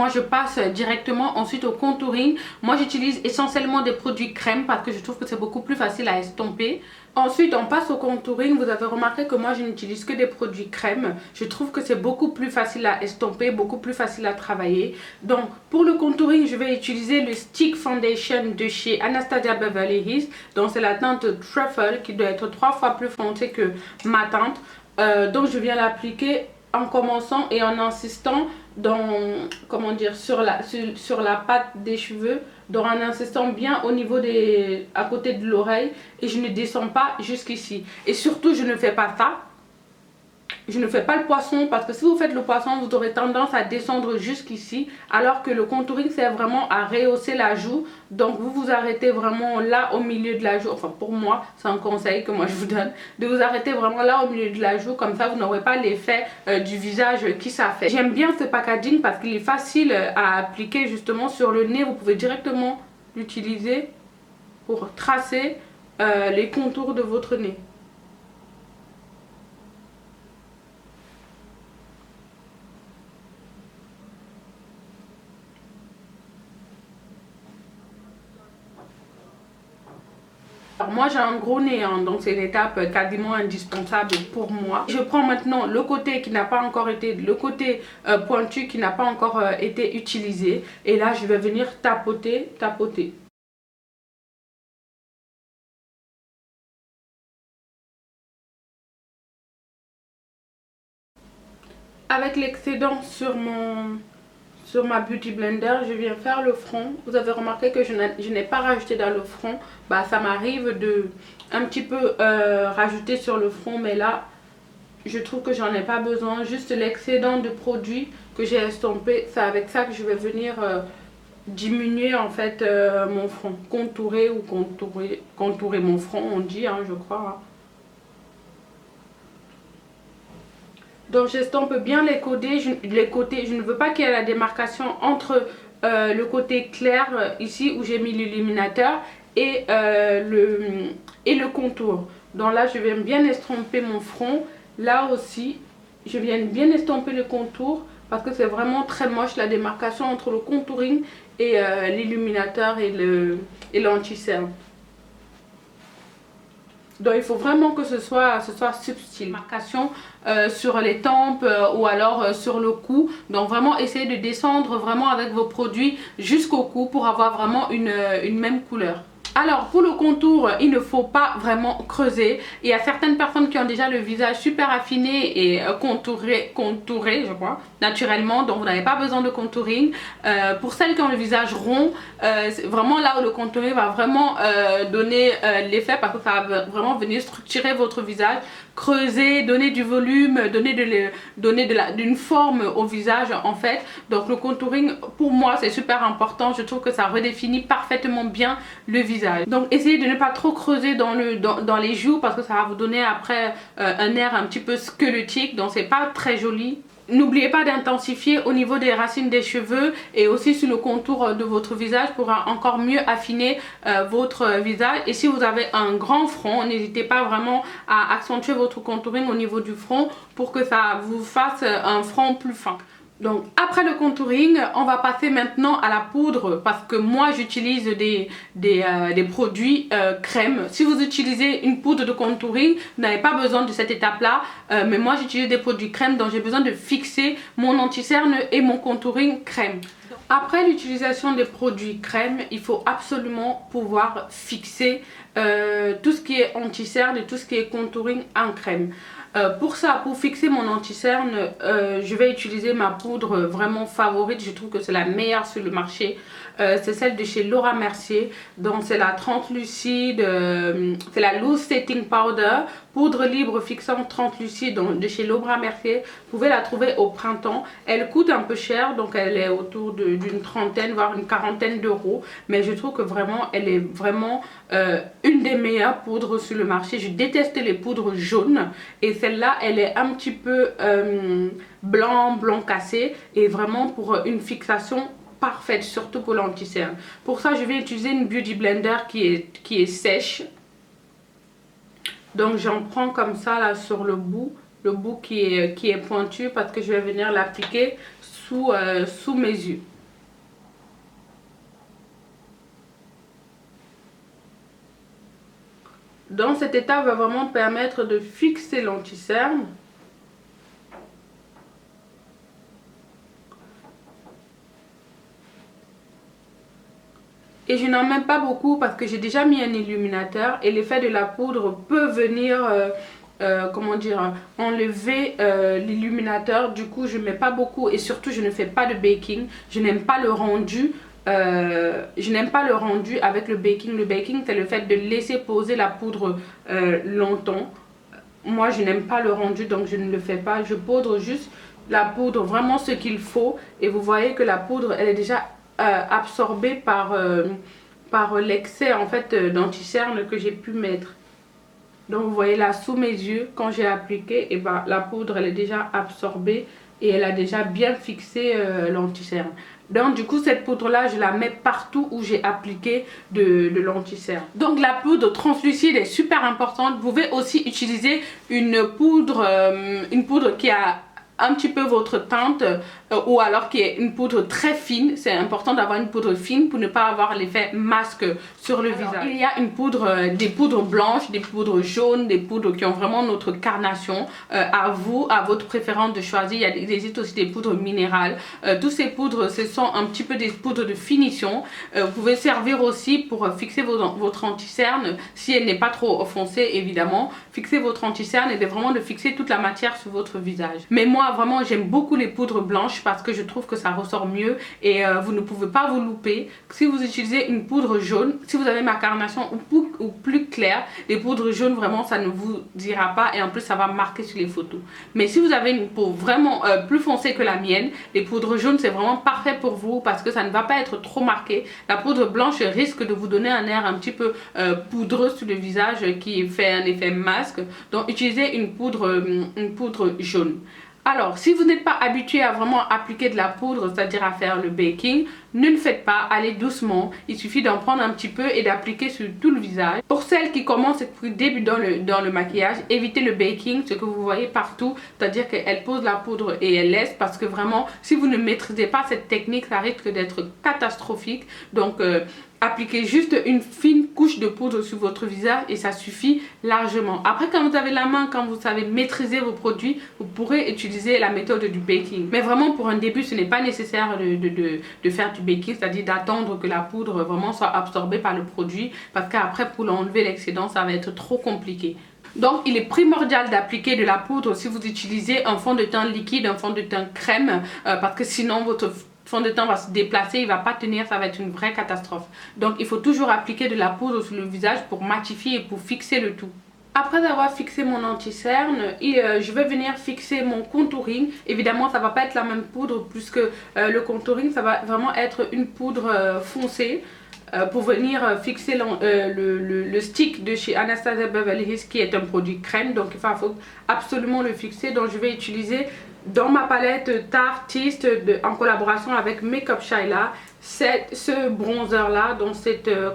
je passe directement ensuite au contouring. Moi j'utilise essentiellement des produits crème parce que je trouve que c'est beaucoup plus facile à estomper. Ensuite on passe au contouring. Vous avez remarqué que moi je n'utilise que des produits crème. Je trouve que c'est beaucoup plus facile à estomper, beaucoup plus facile à travailler. Donc pour le contouring je vais utiliser le Stick Foundation de chez Anastasia Beverly Hills. Donc c'est la teinte Truffle qui doit être 3 fois plus foncée que ma teinte. Donc je viens l'appliquer en commençant et en insistant comment dire, sur la patte des cheveux, donc en insistant bien au niveau à côté de l'oreille, et je ne descends pas jusqu'ici. Et surtout, je ne fais pas ça. Je ne fais pas le poisson, parce que si vous faites le poisson, vous aurez tendance à descendre jusqu'ici, alors que le contouring c'est vraiment à rehausser la joue. Donc vous vous arrêtez vraiment là au milieu de la joue. Enfin, pour moi, c'est un conseil que moi je vous donne, de vous arrêter vraiment là au milieu de la joue, comme ça vous n'aurez pas l'effet du visage qui ça fait. J'aime bien ce packaging parce qu'il est facile à appliquer justement sur le nez. Vous pouvez directement l'utiliser pour tracer les contours de votre nez. Alors moi j'ai un gros nez, hein, donc c'est une étape quasiment indispensable pour moi. Je prends maintenant le côté qui n'a pas encore été, le côté pointu qui n'a pas encore été utilisé. Et là je vais venir tapoter, tapoter. Avec l'excédent sur ma Beauty Blender, je viens faire le front. Vous avez remarqué que je n'ai pas rajouté dans le front. Bah, ça m'arrive de un petit peu rajouter sur le front, mais là, je trouve que j'en ai pas besoin. Juste l'excédent de produit que j'ai estompé, c'est avec ça que je vais venir diminuer en fait mon front. Contourer ou contourer mon front, on dit, hein, je crois. Hein. Donc j'estompe bien les côtés, je ne veux pas qu'il y ait la démarcation entre le côté clair ici où j'ai mis l'illuminateur et le contour. Donc là je viens bien estomper mon front, là aussi je viens bien estomper le contour parce que c'est vraiment très moche la démarcation entre le contouring et l'illuminateur et l'anti-cerne. Donc il faut vraiment que ce soit subtil. Marcation sur les tempes ou alors sur le cou. Donc vraiment essayez de descendre vraiment avec vos produits jusqu'au cou pour avoir vraiment une même couleur. Alors pour le contour, il ne faut pas vraiment creuser. Il y a certaines personnes qui ont déjà le visage super affiné et contouré je crois, naturellement. Donc vous n'avez pas besoin de contouring. Pour celles qui ont le visage rond, c'est vraiment là où le contouring va vraiment donner l'effet, parce que ça va vraiment venir structurer votre visage, creuser, donner du volume, donner d'une forme au visage en fait. Donc le contouring pour moi c'est super important. Je trouve que ça redéfinit parfaitement bien le visage. Donc essayez de ne pas trop creuser dans les joues, parce que ça va vous donner après un air un petit peu squelettique, donc c'est pas très joli. N'oubliez pas d'intensifier au niveau des racines des cheveux et aussi sur le contour de votre visage pour encore mieux affiner votre visage. Et si vous avez un grand front, n'hésitez pas vraiment à accentuer votre contouring au niveau du front pour que ça vous fasse un front plus fin. Donc après le contouring, on va passer maintenant à la poudre, parce que moi j'utilise des produits crème. Si vous utilisez une poudre de contouring, vous n'avez pas besoin de cette étape là, mais moi j'utilise des produits crème, donc j'ai besoin de fixer mon anti-cerne et mon contouring crème. Après l'utilisation des produits crème, il faut absolument pouvoir fixer tout ce qui est anti-cerne et tout ce qui est contouring en crème. Pour ça, pour fixer mon anti-cerne, je vais utiliser ma poudre vraiment favorite. Je trouve que c'est la meilleure sur le marché. C'est celle de chez Laura Mercier. Donc c'est la translucide, c'est la Loose Setting Powder. Poudre libre fixante translucide de chez Laura Mercier. Vous pouvez la trouver au printemps. Elle coûte un peu cher, donc elle est autour d'une trentaine, voire une quarantaine d'euros. Mais je trouve que vraiment, elle est vraiment une des meilleures poudres sur le marché. Je déteste les poudres jaunes. Et celle-là, elle est un petit peu blanc cassé. Et vraiment pour une fixation parfaite, surtout pour l'anti-cerne. Pour ça, je vais utiliser une Beauty Blender qui est sèche. Donc j'en prends comme ça là sur le bout qui est pointu, parce que je vais venir l'appliquer sous mes yeux. Donc cette étape va vraiment permettre de fixer l'anti-cerne. Et je n'en mets pas beaucoup parce que j'ai déjà mis un illuminateur et l'effet de la poudre peut venir comment dire, enlever l'illuminateur. Du coup je mets pas beaucoup et surtout je ne fais pas de baking. Je n'aime pas le rendu. Avec le baking. Le baking c'est le fait de laisser poser la poudre longtemps. Moi je n'aime pas le rendu, donc je ne le fais pas. Je poudre juste la poudre, vraiment ce qu'il faut. Et vous voyez que la poudre elle est déjà absorbée par l'excès en fait d'anti-cerne que j'ai pu mettre. Donc vous voyez là sous mes yeux, quand j'ai appliqué, et ben, la poudre elle est déjà absorbée et elle a déjà bien fixé l'anti-cerne. Donc du coup cette poudre là je la mets partout où j'ai appliqué de l'anti-cerne. Donc la poudre translucide est super importante. Vous pouvez aussi utiliser une poudre qui a un petit peu votre teinte ou alors qui est une poudre très fine. C'est important d'avoir une poudre fine pour ne pas avoir l'effet masque sur le visage. Il y a une poudre, des poudres blanches, des poudres jaunes, des poudres qui ont vraiment notre carnation. À vous, à votre préférence de choisir. Il existe aussi des poudres minérales. Toutes ces poudres, ce sont un petit peu des poudres de finition. Vous pouvez servir aussi pour fixer votre anti-cerne si elle n'est pas trop foncée évidemment. Fixer votre anti-cerne et vraiment de fixer toute la matière sur votre visage. Mais moi vraiment j'aime beaucoup les poudres blanches parce que je trouve que ça ressort mieux et vous ne pouvez pas vous louper. Si vous utilisez une poudre jaune, si vous avez ma carnation ou plus claire, les poudres jaunes vraiment ça ne vous dira pas et en plus ça va marquer sur les photos. Mais si vous avez une peau vraiment plus foncée que la mienne, les poudres jaunes c'est vraiment parfait pour vous parce que ça ne va pas être trop marqué. La poudre blanche risque de vous donner un air un petit peu poudreux sur le visage qui fait un effet masque. Donc utilisez une poudre jaune. Alors, si vous n'êtes pas habitué à vraiment appliquer de la poudre, c'est-à-dire à faire le baking, ne le faites pas, allez doucement. Il suffit d'en prendre un petit peu et d'appliquer sur tout le visage. Pour celles qui commencent et qui débutent dans le maquillage, évitez le baking, ce que vous voyez partout, c'est-à-dire qu'elle pose la poudre et elle laisse, parce que vraiment, si vous ne maîtrisez pas cette technique, ça risque d'être catastrophique. Donc, appliquez juste une fine couche de poudre sur votre visage et ça suffit largement. Après, quand vous avez la main, quand vous savez maîtriser vos produits, vous pourrez utiliser la méthode du baking. Mais vraiment pour un début, ce n'est pas nécessaire de faire du baking, c'est-à-dire d'attendre que la poudre vraiment soit absorbée par le produit, parce qu'après pour l'enlever l'excédent, ça va être trop compliqué. Donc il est primordial d'appliquer de la poudre si vous utilisez un fond de teint liquide, un fond de teint crème, parce que sinon votre fond de teint va se déplacer, il va pas tenir, ça va être une vraie catastrophe. Donc il faut toujours appliquer de la poudre sur le visage pour matifier et pour fixer le tout. Après avoir fixé mon anti-cerne, je vais venir fixer mon contouring. Évidemment ça va pas être la même poudre puisque le contouring ça va vraiment être une poudre foncée. Pour venir fixer le stick de chez Anastasia Beverly Hills qui est un produit crème, donc il faut absolument le fixer. Donc je vais utiliser dans ma palette Tartist en collaboration avec Makeup Shyla ce bronzer là, donc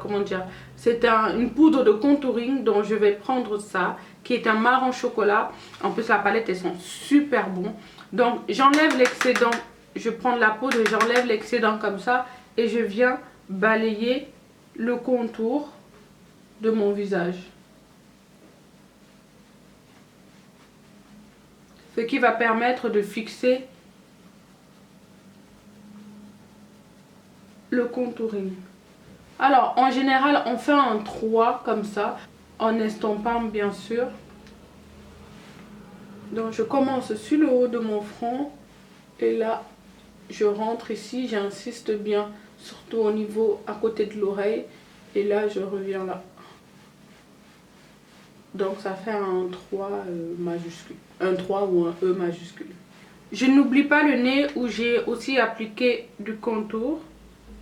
comment dire, c'est une poudre de contouring, dont je vais prendre ça qui est un marron chocolat. En plus la palette elles sont super bon. Donc j'enlève l'excédent, je prends de la poudre et j'enlève l'excédent comme ça et je viens balayer le contour de mon visage, ce qui va permettre de fixer le contouring. Alors en général on fait un 3 comme ça en estompant bien sûr. Donc je commence sur le haut de mon front et là je rentre ici, j'insiste bien surtout au niveau à côté de l'oreille et là je reviens là. Donc ça fait un 3 majuscule, un 3 ou un E majuscule. Je n'oublie pas le nez où j'ai aussi appliqué du contour.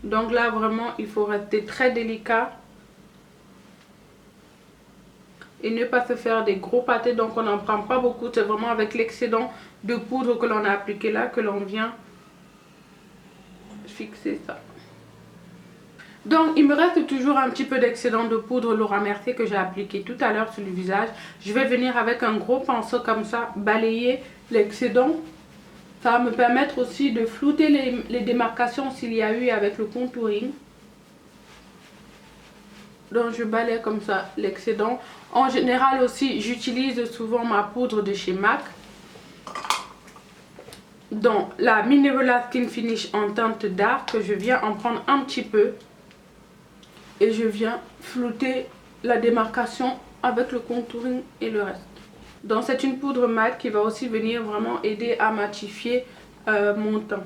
Donc là vraiment il faut rester très délicat et ne pas se faire des gros pâtés. Donc on n'en prend pas beaucoup, c'est vraiment avec l'excédent de poudre que l'on a appliqué là que l'on vient fixer ça. Donc il me reste toujours un petit peu d'excédent de poudre Laura Mercier que j'ai appliqué tout à l'heure sur le visage. Je vais venir avec un gros pinceau comme ça balayer l'excédent. Ça va me permettre aussi de flouter les démarcations s'il y a eu avec le contouring. Donc je balaye comme ça l'excédent. En général aussi j'utilise souvent ma poudre de chez MAC. Dans la Minerola Skin Finish en teinte dark, je viens en prendre un petit peu. Et je viens flouter la démarcation avec le contouring et le reste. Donc c'est une poudre mat qui va aussi venir vraiment aider à matifier mon teint.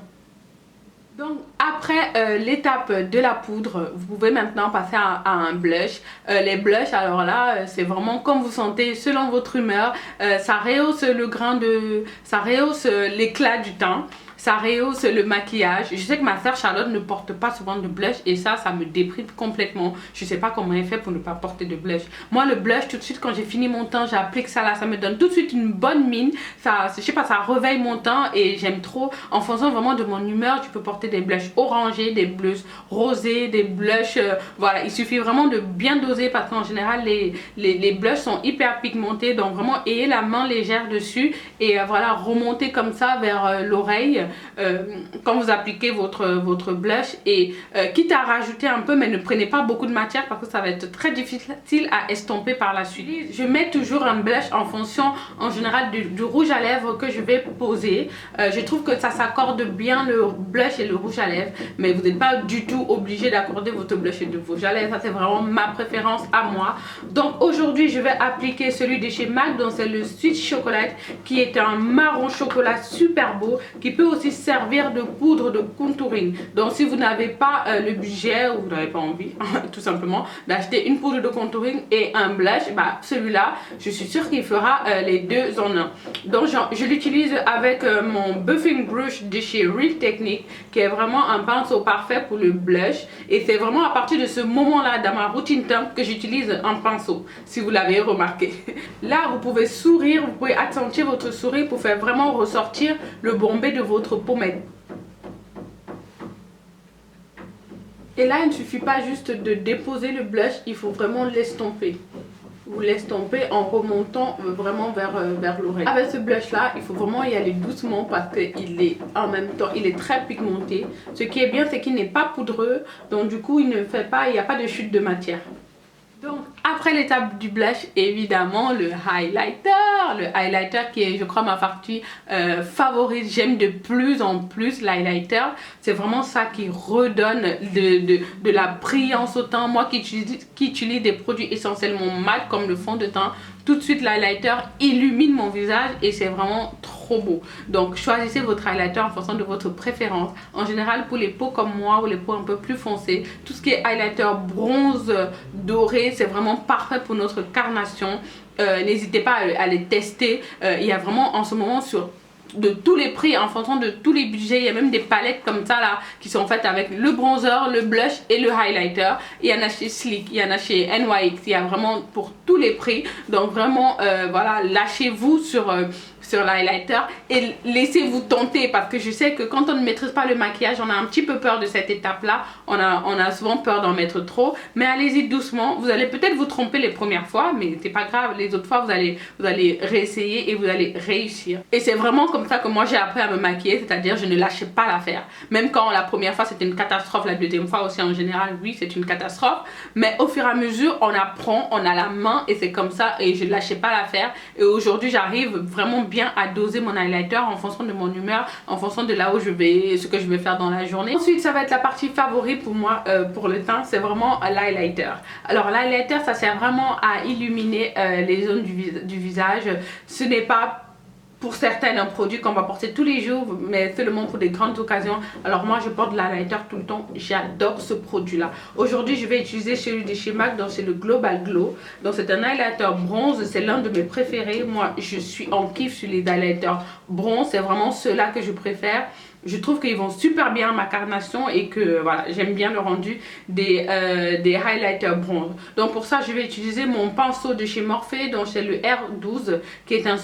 Donc après l'étape de la poudre, vous pouvez maintenant passer à un blush. Les blushs, alors là, c'est vraiment comme vous sentez selon votre humeur. Ça rehausse le grain de... ça rehausse l'éclat du teint. Ça rehausse le maquillage. Je sais que ma soeur Charlotte ne porte pas souvent de blush et ça me déprime complètement. Je sais pas comment elle fait pour ne pas porter de blush. Moi le blush, tout de suite quand j'ai fini mon teint, j'applique ça là, ça me donne tout de suite une bonne mine. Ça, je sais pas, ça réveille mon teint et j'aime trop. En fonction vraiment de mon humeur, tu peux porter des blushs orangés, des blushs rosés, des blushs... voilà, il suffit vraiment de bien doser parce qu'en général les blushs sont hyper pigmentés. Donc vraiment ayez la main légère dessus et voilà, remontez comme ça vers l'oreille. Quand vous appliquez votre blush et quitte à rajouter un peu, mais ne prenez pas beaucoup de matière parce que ça va être très difficile à estomper par la suite. Je mets toujours un blush en fonction en général du rouge à lèvres que je vais poser. Je trouve que ça s'accorde bien le blush et le rouge à lèvres, mais vous n'êtes pas du tout obligé d'accorder votre blush et le rouge à lèvres. Ça c'est vraiment ma préférence à moi. Donc aujourd'hui je vais appliquer celui de chez MAC, donc c'est le Sweet Chocolate qui est un marron chocolat super beau qui peut aussi servir de poudre de contouring. Donc si vous n'avez pas le budget ou vous n'avez pas envie tout simplement d'acheter une poudre de contouring et un blush, bah celui-là je suis sûre qu'il fera les deux en un. Donc je l'utilise avec mon buffing brush de chez Real Technique qui est vraiment un pinceau parfait pour le blush et c'est vraiment à partir de ce moment là dans ma routine teint que j'utilise un pinceau, si vous l'avez remarqué. Là vous pouvez sourire, vous pouvez accentuer votre sourire pour faire vraiment ressortir le bombé de votre pommette. Et là il ne suffit pas juste de déposer le blush, il faut vraiment l'estomper. Vous l'estompez en remontant vraiment vers l'oreille. Avec ce blush là il faut vraiment y aller doucement parce qu'il est en même temps il est très pigmenté. Ce qui est bien c'est qu'il n'est pas poudreux, donc du coup il n'y a pas de chute de matière. Donc après l'étape du blush, évidemment le highlighter qui est je crois ma partie favorite. J'aime de plus en plus l'highlighter, c'est vraiment ça qui redonne de la brillance au teint. Moi qui utilise des produits essentiellement mat comme le fond de teint, tout de suite l'highlighter illumine mon visage et c'est vraiment trop beau. Donc choisissez votre highlighter en fonction de votre préférence. En général pour les peaux comme moi ou les peaux un peu plus foncées, tout ce qui est highlighter bronze doré c'est vraiment parfait pour notre carnation. N'hésitez pas à les tester. Il y a vraiment en ce moment de tous les prix en fonction de tous les budgets. Il y a même des palettes comme ça là qui sont faites avec le bronzer, le blush et le highlighter. Il y en a chez Sleek, il y en a chez NYX, il y a vraiment pour tous les prix. Donc vraiment voilà, lâchez-vous sur l'highlighter et laissez-vous tenter parce que je sais que quand on ne maîtrise pas le maquillage on a un petit peu peur de cette étape là, on a souvent peur d'en mettre trop, mais allez-y doucement. Vous allez peut-être vous tromper les premières fois mais c'est pas grave, les autres fois vous allez réessayer et vous allez réussir. Et c'est vraiment comme ça que moi j'ai appris à me maquiller, c'est-à-dire je ne lâchais pas l'affaire. Même quand la première fois c'était une catastrophe, la deuxième fois aussi en général oui c'est une catastrophe, mais au fur et à mesure on apprend, on a la main et c'est comme ça et je ne lâchais pas l'affaire. Et aujourd'hui j'arrive vraiment bien à doser mon highlighter en fonction de mon humeur, en fonction de là où je vais, ce que je vais faire dans la journée. Ensuite ça va être la partie favorite pour moi pour le teint, c'est vraiment l'highlighter. Alors l'highlighter ça sert vraiment à illuminer les zones du visage. Ce n'est pas pour certains un produit qu'on va porter tous les jours mais seulement pour des grandes occasions. Alors moi je porte de l'highlighter tout le temps, j'adore ce produit là. Aujourd'hui je vais utiliser celui de chez MAC, donc c'est le Global Glow. Donc c'est un highlighter bronze, c'est l'un de mes préférés. Moi je suis en kiff sur les highlighters bronze, c'est vraiment ceux-là que je préfère. Je trouve qu'ils vont super bien à ma carnation et que voilà, j'aime bien le rendu des highlighters bronze. Donc pour ça je vais utiliser mon pinceau de chez Morphe, donc c'est le R12 qui est un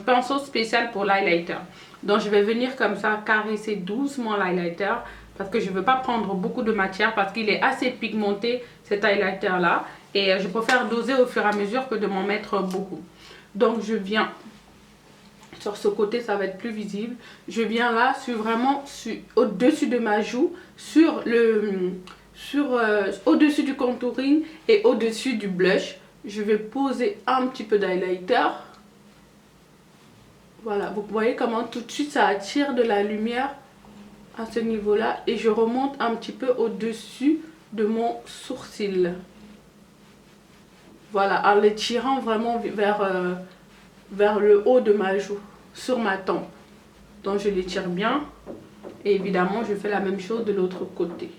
pinceau spécial pour l'highlighter. Donc je vais venir comme ça caresser doucement l'highlighter parce que je ne veux pas prendre beaucoup de matière parce qu'il est assez pigmenté cet highlighter là et je préfère doser au fur et à mesure que de m'en mettre beaucoup. Donc je viens sur ce côté, ça va être plus visible. Je viens là au-dessus de ma joue, au-dessus du contouring et au-dessus du blush. Je vais poser un petit peu d'highlighter. Voilà, vous voyez comment tout de suite ça attire de la lumière à ce niveau-là. Et je remonte un petit peu au-dessus de mon sourcil. Voilà, en les tirant vraiment vers vers le haut de ma joue, sur ma tempe. Donc je l'étire bien. Et évidemment, je fais la même chose de l'autre côté.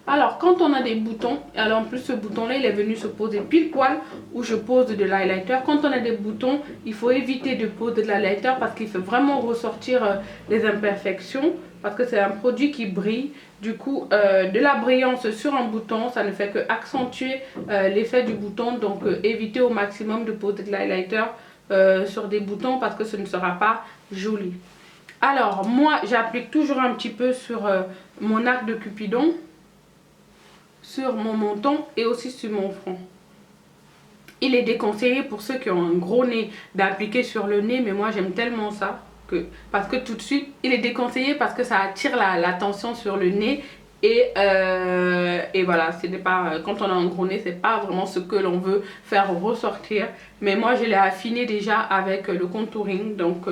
Alors, quand on a des boutons, alors en plus ce bouton-là, il est venu se poser pile poil où je pose de l'highlighter. Quand on a des boutons, il faut éviter de poser de l'highlighter parce qu'il fait vraiment ressortir les imperfections. Parce que c'est un produit qui brille. Du coup, de la brillance sur un bouton, ça ne fait que accentuer l'effet du bouton. Donc, évitez au maximum de poser de l'highlighter sur des boutons parce que ce ne sera pas joli. Alors, moi, j'applique toujours un petit peu sur mon arc de Cupidon, sur mon menton et aussi sur mon front. Il est déconseillé pour ceux qui ont un gros nez d'appliquer sur le nez, mais moi, j'aime tellement ça. Parce que tout de suite, il est déconseillé parce que ça attire l'attention sur le nez. Et voilà, quand on a un gros nez, c'est pas vraiment ce que l'on veut faire ressortir. Mais moi, je l'ai affiné déjà avec le contouring. Donc,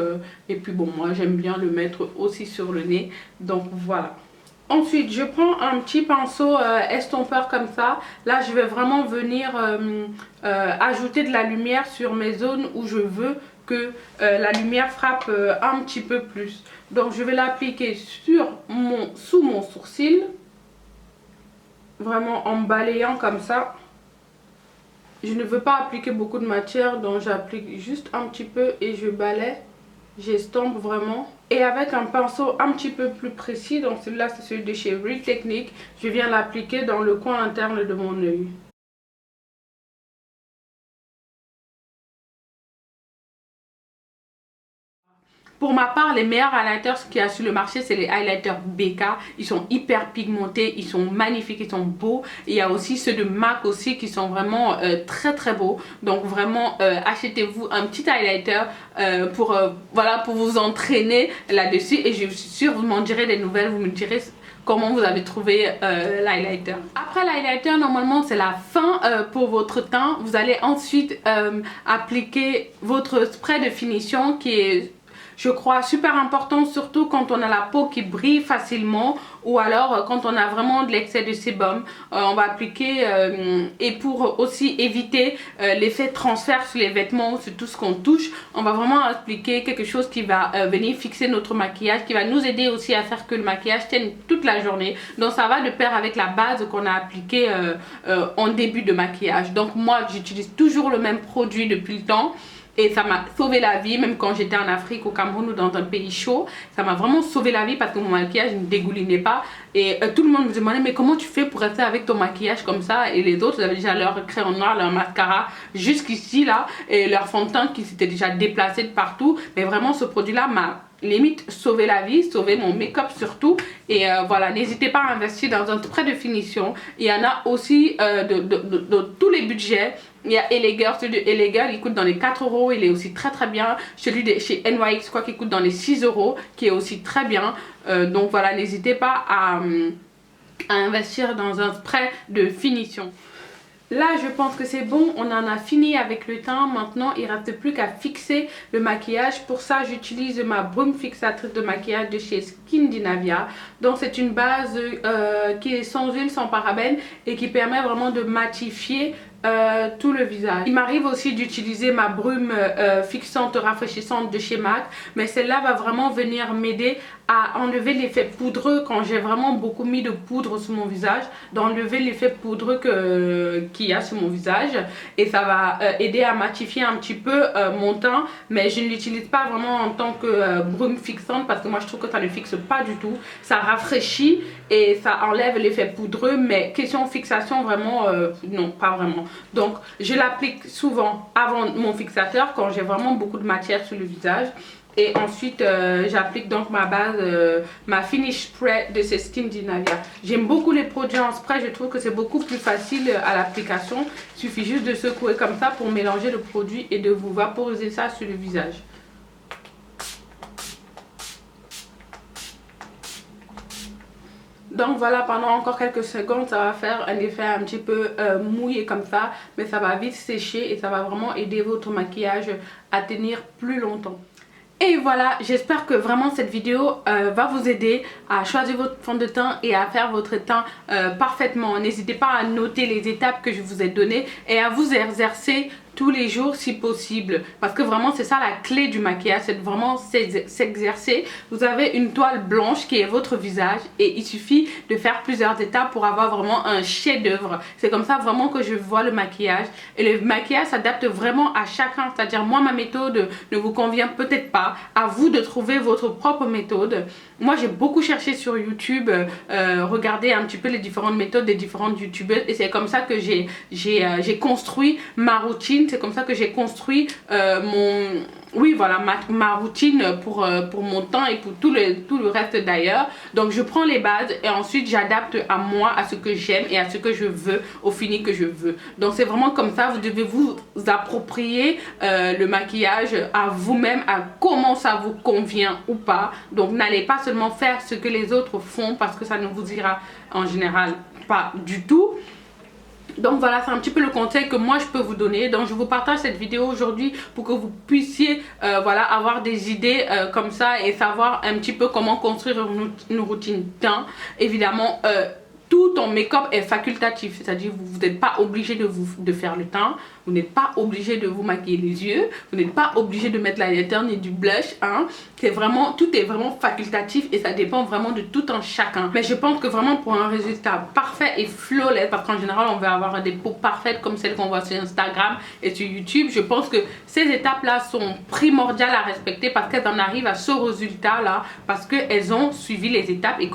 et puis bon, moi, j'aime bien le mettre aussi sur le nez. Donc, voilà. Ensuite, je prends un petit pinceau estompeur comme ça. Là, je vais vraiment venir ajouter de la lumière sur mes zones où je veux que la lumière frappe un petit peu plus. Donc, je vais l'appliquer sous mon sourcil. Vraiment en balayant comme ça. Je ne veux pas appliquer beaucoup de matière, donc j'applique juste un petit peu et je balaye. J'estompe vraiment. Et avec un pinceau un petit peu plus précis, donc celui-là c'est celui de chez Real Technique, je viens l'appliquer dans le coin interne de mon œil. Pour ma part, les meilleurs highlighters qu'il y a sur le marché, c'est les highlighters BK. Ils sont hyper pigmentés, ils sont magnifiques, ils sont beaux. Et il y a aussi ceux de MAC aussi qui sont vraiment très très beaux. Donc vraiment, achetez-vous un petit highlighter pour vous entraîner là-dessus. Et je suis sûre, vous m'en direz des nouvelles, vous me direz comment vous avez trouvé l'highlighter. Après l'highlighter, normalement c'est la fin pour votre teint. Vous allez ensuite appliquer votre spray de finition qui est, je crois, super important, surtout quand on a la peau qui brille facilement ou alors quand on a vraiment de l'excès de sébum. On va appliquer et pour aussi éviter l'effet transfert sur les vêtements, sur tout ce qu'on touche, on va vraiment appliquer quelque chose qui va venir fixer notre maquillage, qui va nous aider aussi à faire que le maquillage tienne toute la journée. Donc ça va de pair avec la base qu'on a appliquée en début de maquillage. Donc moi j'utilise toujours le même produit depuis le temps. Et ça m'a sauvé la vie, même quand j'étais en Afrique, au Cameroun ou dans un pays chaud. Ça m'a vraiment sauvé la vie parce que mon maquillage ne dégoulinait pas. Et tout le monde me demandait, mais comment tu fais pour rester avec ton maquillage comme ça? Et les autres, ils avaient déjà leur crayon noir, leur mascara jusqu'ici là. Et leur fond de teint qui s'était déjà déplacé de partout. Mais vraiment, ce produit-là m'a limite sauver la vie, sauver mon make-up surtout. Et voilà, n'hésitez pas à investir dans un spray de finition. Il y en a aussi de tous les budgets. Il y a Elegir, celui de Elegir, il coûte dans les 4 €, il est aussi très très bien. Celui de chez NYX, je crois qu'il coûte dans les 6 €, qui est aussi très bien. Donc voilà, n'hésitez pas à investir dans un spray de finition. Là, je pense que c'est bon, on en a fini avec le teint. Maintenant, il ne reste plus qu'à fixer le maquillage. Pour ça, j'utilise ma brume fixatrice de maquillage de chez Skindinavia. Donc, c'est une base qui est sans huile, sans parabènes et qui permet vraiment de matifier tout le visage. Il m'arrive aussi d'utiliser ma brume fixante rafraîchissante de chez MAC, mais celle-là va vraiment venir m'aider à enlever l'effet poudreux quand j'ai vraiment beaucoup mis de poudre sur mon visage, d'enlever l'effet poudreux qu'il y a sur mon visage, et ça va aider à matifier un petit peu mon teint, mais je ne l'utilise pas vraiment en tant que brume fixante parce que moi je trouve que ça ne fixe pas du tout. Ça rafraîchit et ça enlève l'effet poudreux, mais question fixation vraiment non, pas vraiment. Donc je l'applique souvent avant mon fixateur quand j'ai vraiment beaucoup de matière sur le visage. Et ensuite j'applique donc ma base, ma finish spray de chez Skindinavia. J'aime beaucoup les produits en spray, je trouve que c'est beaucoup plus facile à l'application. Il suffit juste de secouer comme ça pour mélanger le produit et de vous vaporiser ça sur le visage. Donc voilà, pendant encore quelques secondes, ça va faire un effet un petit peu mouillé comme ça. Mais ça va vite sécher et ça va vraiment aider votre maquillage à tenir plus longtemps. Et voilà, j'espère que vraiment cette vidéo va vous aider à choisir votre fond de teint et à faire votre teint parfaitement. N'hésitez pas à noter les étapes que je vous ai données et à vous exercer tous les jours si possible, parce que vraiment c'est ça la clé du maquillage, c'est vraiment s'exercer. Vous avez une toile blanche qui est votre visage et il suffit de faire plusieurs étapes pour avoir vraiment un chef-d'œuvre. C'est comme ça vraiment que je vois le maquillage, et le maquillage s'adapte vraiment à chacun, c'est-à-dire moi ma méthode ne vous convient peut-être pas, à vous de trouver votre propre méthode. Moi j'ai beaucoup cherché sur YouTube, regardé un petit peu les différentes méthodes des différentes youtubeuses, et c'est comme ça que j'ai construit ma routine. C'est comme ça que j'ai construit ma routine pour mon temps et pour tout le reste d'ailleurs. Donc je prends les bases et ensuite j'adapte à moi, à ce que j'aime et à ce que je veux, au fini que je veux. Donc c'est vraiment comme ça, vous devez vous approprier le maquillage à vous-même, à comment ça vous convient ou pas. Donc n'allez pas seulement faire ce que les autres font, parce que ça ne vous ira en général pas du tout. Donc voilà, c'est un petit peu le conseil que moi je peux vous donner. Donc je vous partage cette vidéo aujourd'hui pour que vous puissiez voilà, avoir des idées comme ça et savoir un petit peu comment construire une routine teint. Évidemment, tout en make-up est facultatif, c'est-à-dire vous n'êtes pas obligé de faire le teint, vous n'êtes pas obligé de vous maquiller les yeux, vous n'êtes pas obligé de mettre l'highlighter ni du blush, hein. C'est vraiment, tout est vraiment facultatif et ça dépend vraiment de tout un chacun. Mais je pense que vraiment pour un résultat parfait et flawless, parce qu'en général on veut avoir des peaux parfaites comme celles qu'on voit sur Instagram et sur YouTube, je pense que ces étapes-là sont primordiales à respecter parce qu'elles en arrivent à ce résultat-là, parce qu'elles ont suivi les étapes et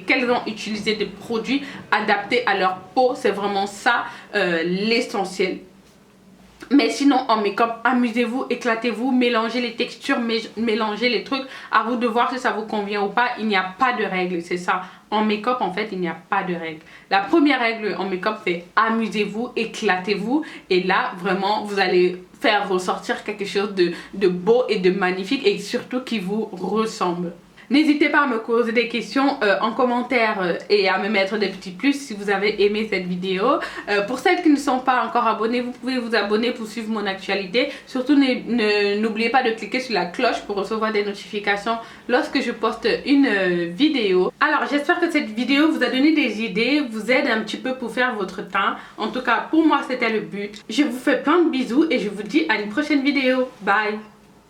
qu'elles ont utilisé des produits adaptés à leur peau. C'est vraiment ça l'essentiel. Mais sinon en make-up, amusez-vous, éclatez-vous, mélangez les textures, mélangez les trucs, à vous de voir si ça vous convient ou pas. Il n'y a pas de règle, c'est ça. En make-up en fait il n'y a pas de règle. La première règle en make-up c'est amusez-vous, éclatez-vous, et là vraiment vous allez faire ressortir quelque chose de beau et de magnifique, et surtout qui vous ressemble. N'hésitez pas à me poser des questions en commentaire et à me mettre des petits plus si vous avez aimé cette vidéo. Pour celles qui ne sont pas encore abonnées, vous pouvez vous abonner pour suivre mon actualité. Surtout n'oubliez pas de cliquer sur la cloche pour recevoir des notifications lorsque je poste une vidéo. Alors j'espère que cette vidéo vous a donné des idées, vous aide un petit peu pour faire votre teint. En tout cas pour moi c'était le but. Je vous fais plein de bisous et je vous dis à une prochaine vidéo. Bye!